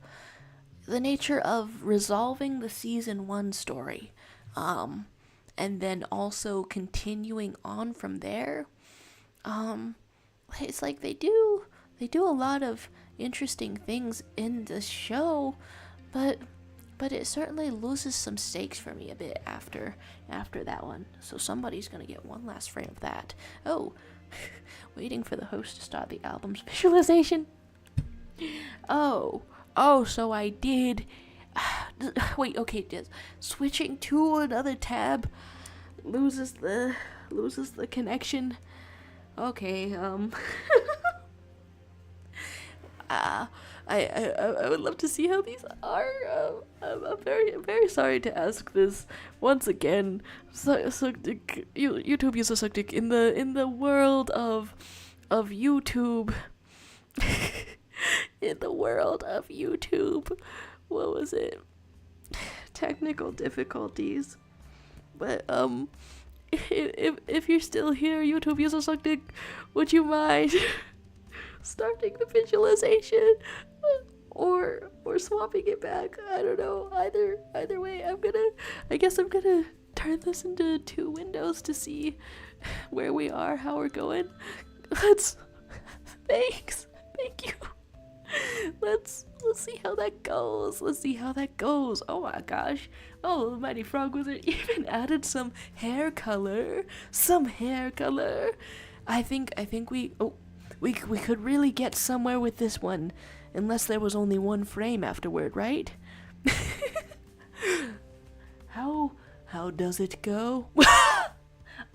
resolving the season 1 story, and then also continuing on from there. It's like they do a lot of interesting things in the show, but it certainly loses some stakes for me a bit after that one. So somebody's gonna get one last frame of that. Oh, waiting for the host to start the album's visualization. Oh, so I did. Wait, okay, just switching to another tab loses the connection. Okay, I would love to see how these are. I'm very sorry to ask this once again. YouTube user Sukdik in the world of YouTube. In the world of YouTube, what was it? Technical difficulties. But if you're still here, YouTube user Sukdik, would you mind starting the visualization or swapping it back? I don't know. Either way, I guess I'm gonna turn this into 2 windows to see where we are, how we're going. Thank you. Let's see how that goes. Oh my gosh. Oh, the Mighty Frog Wizard even added some hair color. I think we could really get somewhere with this one, unless there was only one frame afterward, right? How does it go?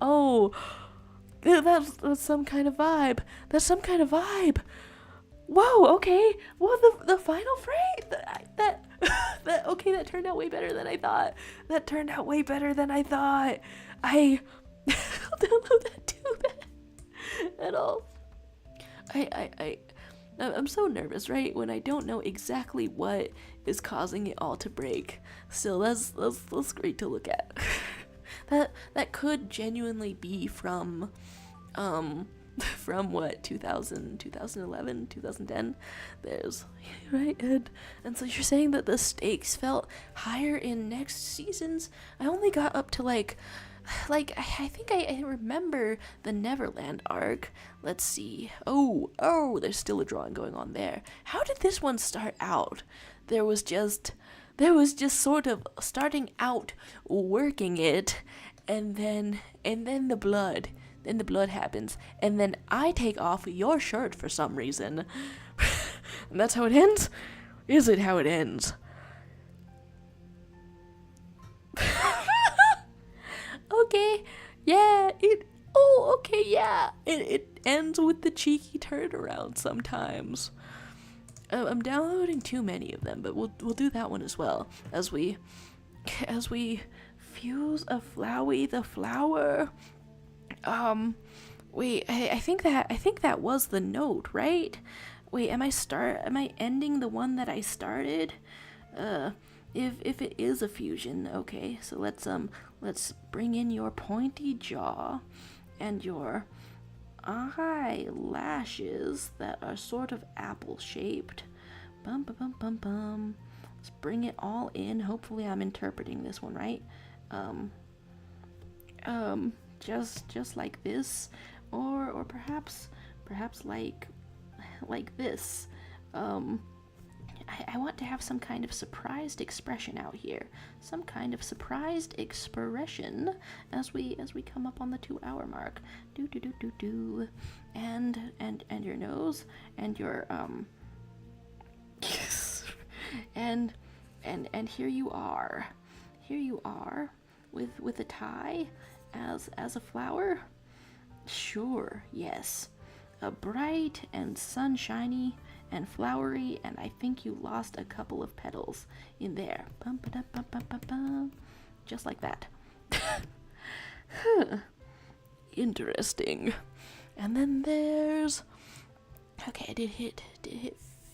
Oh, that's some kind of vibe. Whoa, okay. Well, the final frame, that okay, that turned out way better than I thought. I don't know that too bad at all. I'm so nervous, right? When I don't know exactly what is causing it all to break. Still, that's great to look at. That could genuinely be from what, 2011, 2010, there's, right, and so you're saying that the stakes felt higher in next seasons? I only got up to like I think I remember the Neverland arc. Let's see. Oh, there's still a drawing going on there. How did this one start out? There was just sort of starting out working it, and then the blood. Then the blood happens, and then I take off your shirt for some reason. And that's how it ends? Is it how it ends? Okay, yeah, it ends with the cheeky turnaround sometimes. I'm downloading too many of them, but we'll do that one as well, as we fuse a Flowey the flower. Wait, I think that was the note, right? Wait, am I ending the one that I started? If it is a fusion, okay, so let's bring in your pointy jaw and your eyelashes that are sort of apple shaped. Let's bring it all in. Hopefully I'm interpreting this one right. Just like this, or perhaps like this. I want to have some kind of surprised expression out here. Some kind of surprised expression as we come up on the 2-hour mark. Do. And your nose and your and here you are. With a tie as a flower. Sure, yes. A bright and sunshiny and flowery, and I think you lost a couple of petals in there. Just like that. Interesting. And then there's, okay, I did hit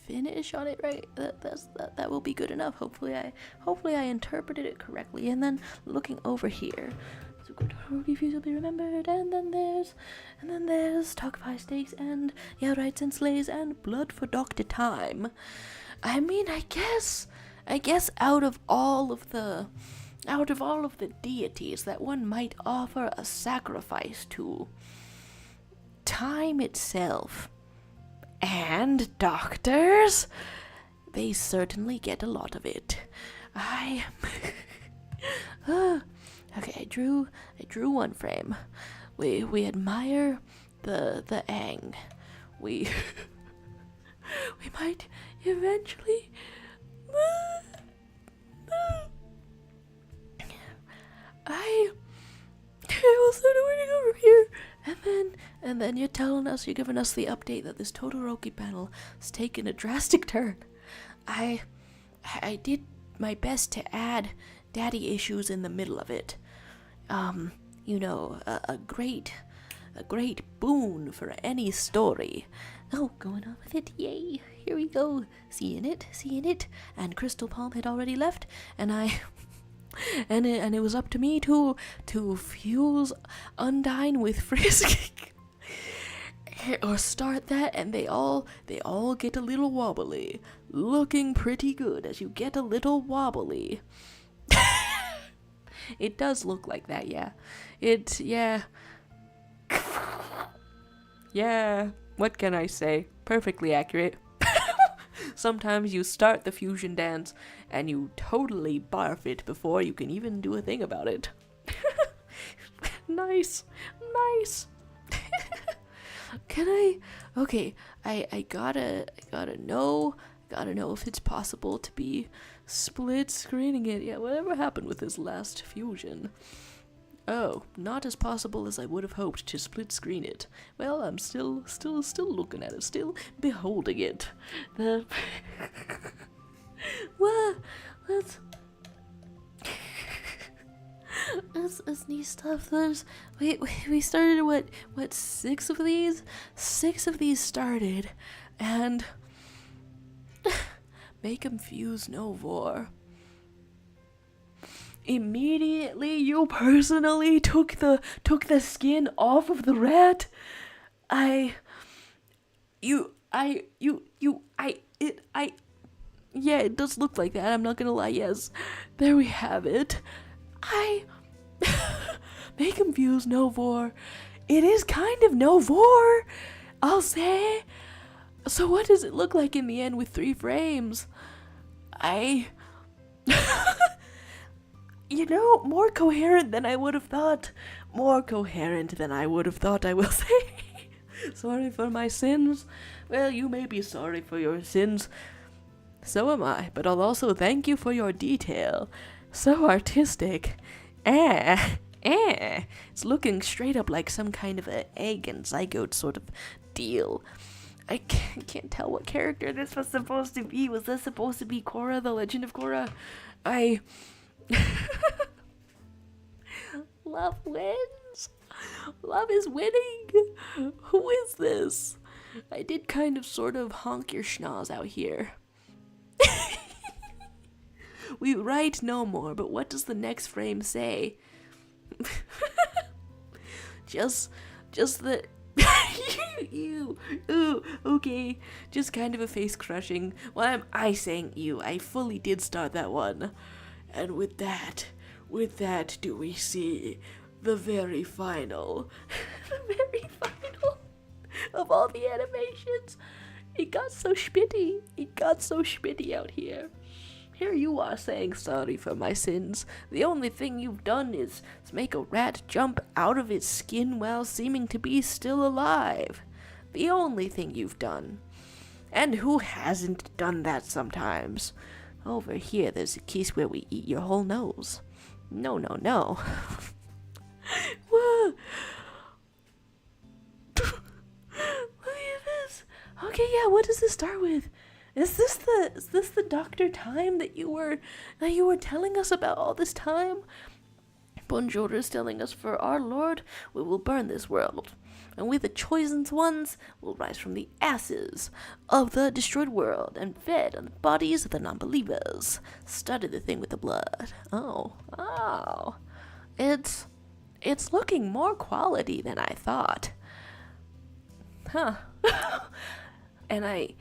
finish on it, right? That will be good enough. Hopefully I interpreted it correctly. And then looking over here, so we've Refuse will be remembered, and then there's talk pie steaks and yeah, rights and slays and blood for Dr. Time. I mean, I guess out of all of the deities that one might offer a sacrifice to, time itself and doctors, they certainly get a lot of it. Okay, I drew one frame. We admire the Aang. We might eventually I will start waiting over here, and then you're giving us the update that this Todoroki panel has taken a drastic turn. I did my best to add daddy issues in the middle of it. A great boon for any story. Oh, going on with it, yay! Here we go, seeing it. And Crystal Palm had already left, and it was up to me to fuse Undyne with Frisk, or start that, and they all get a little wobbly, looking pretty good as you get a little wobbly. It does look like that, yeah. Yeah, what can I say? Perfectly accurate. Sometimes you start the fusion dance, and you totally barf it before you can even do a thing about it. Nice. Okay, I gotta know if it's possible to be split screening it. Yeah, whatever happened with this last fusion? Oh, not as possible as I would have hoped to split screen it. Well, I'm still looking at it, still beholding it. What? That's neat stuff. We started what 6 of these? 6 of these started, and make 'em fuse no more. Immediately, you personally took the skin off of the rat. Yeah, it does look like that. I'm not gonna lie. Yes, there we have it. Make 'em fuse no more. It is kind of no more, I'll say. So what does it look like in the end with 3 frames? More coherent than I would have thought. More coherent than I would have thought, I will say. Sorry for my sins. Well, you may be sorry for your sins. So am I, but I'll also thank you for your detail. So artistic. It's looking straight up like some kind of an egg and zygote sort of deal. I can't tell what character this was supposed to be. Was this supposed to be Korra, the Legend of Korra? Love wins. Love is winning. Who is this? I did kind of sort of honk your schnoz out here. We write no more, but what does the next frame say? just the ooh, okay, just kind of a face crushing. Why am I saying ew? I fully did start that one. And with that, do we see the very final, of all the animations? It got so spitty out here. Here you are saying sorry for my sins. The only thing you've done is make a rat jump out of its skin while seeming to be still alive. The only thing you've done. And who hasn't done that sometimes? Over here, there's a case where we eat your whole nose. No. Whoa. Look at this. Okay, yeah, what does this start with? Is this the Dr. Time that you were telling us about all this time? Bonjour is telling us, for our Lord, we will burn this world, and we the chosen ones will rise from the ashes of the destroyed world and fed on the bodies of the non-believers. Started the thing with the blood. Oh. It's It's looking more quality than I thought. Huh. And I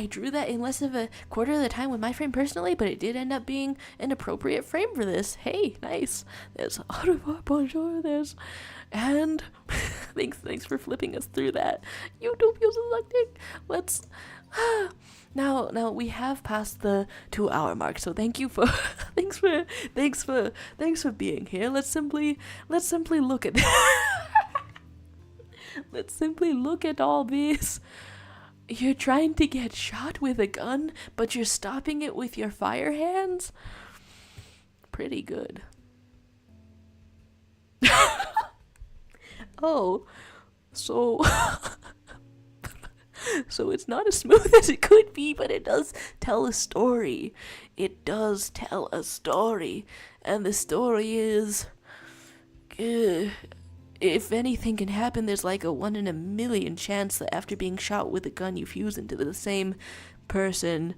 drew that in less of a quarter of the time with my frame personally, but it did end up being an appropriate frame for this. Hey, nice. There's au revoir, bonjour, there's, and thanks for flipping us through that. YouTube uses selecting. Let's, now we have passed the 2-hour mark, so thank you for, thanks for being here. Let's simply look at, let's simply look at all these. You're trying to get shot with a gun, but you're stopping it with your fire hands? Pretty good. Oh, so it's not as smooth as it could be, but it does tell a story. It does tell a story, and the story is, if anything can happen, there's like a 1 in a million chance that after being shot with a gun, you fuse into the same person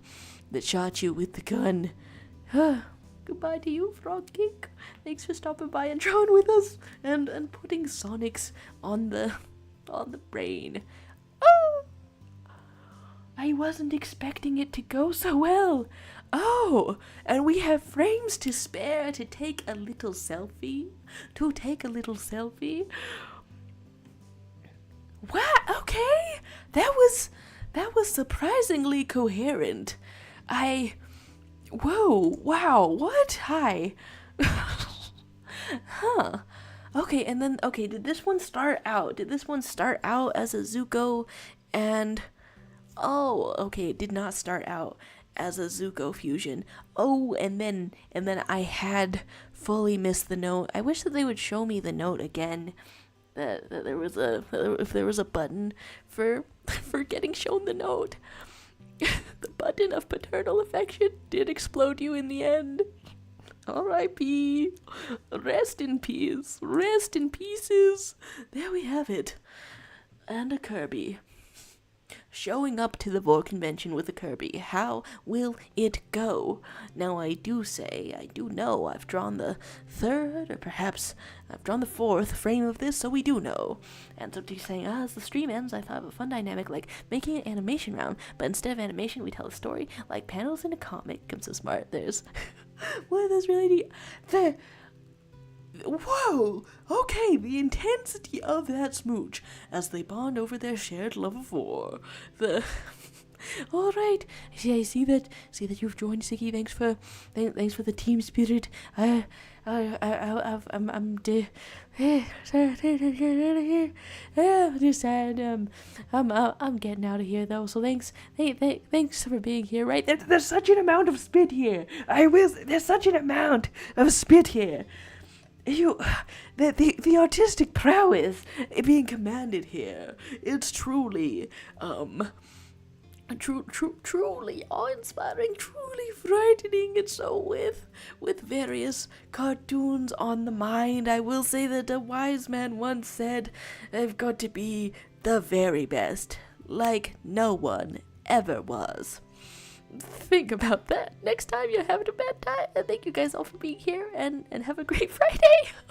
that shot you with the gun. Goodbye to you, Frog Geek. Thanks for stopping by and drawing with us and putting Sonics on the brain. Oh, I wasn't expecting it to go so well. Oh, and we have frames to spare to take a little selfie. What? Okay, that was surprisingly coherent. Whoa, wow, what? Hi. Huh. Okay, and then, did this one start out as a Zuko and, oh, okay, it did not start out as a Zuko fusion. Oh, and then I had fully missed the note. I wish that they would show me the note again. That there was if there was a button for getting shown the note. The button of paternal affection did explode you in the end. R.I.P. Rest in peace. Rest in pieces. There we have it. And a Kirby. Showing up to the Vor convention with a Kirby. How will it go? Now I do know I've drawn the 3rd, or perhaps I've drawn the 4th frame of this, so we do know. And so she's saying, as the stream ends, I thought of a fun dynamic like making an animation round, but instead of animation, we tell a story like panels in a comic. I'm so smart. There's, what is this really neat? Whoa! Okay, the intensity of that smooch as they bond over their shared love of war. All right. I see that you've joined, Siggy. Thanks for the team spirit. I'm getting out of here though. So thanks for being here. Right? There's such an amount of spit here. There's such an amount of spit here. The artistic prowess being commanded here. It's truly, truly awe-inspiring, truly frightening. And so with various cartoons on the mind, I will say that a wise man once said, "I've got to be the very best, like no one ever was." Think about that next time you're having a bad time. And thank you guys all for being here, and have a great Friday.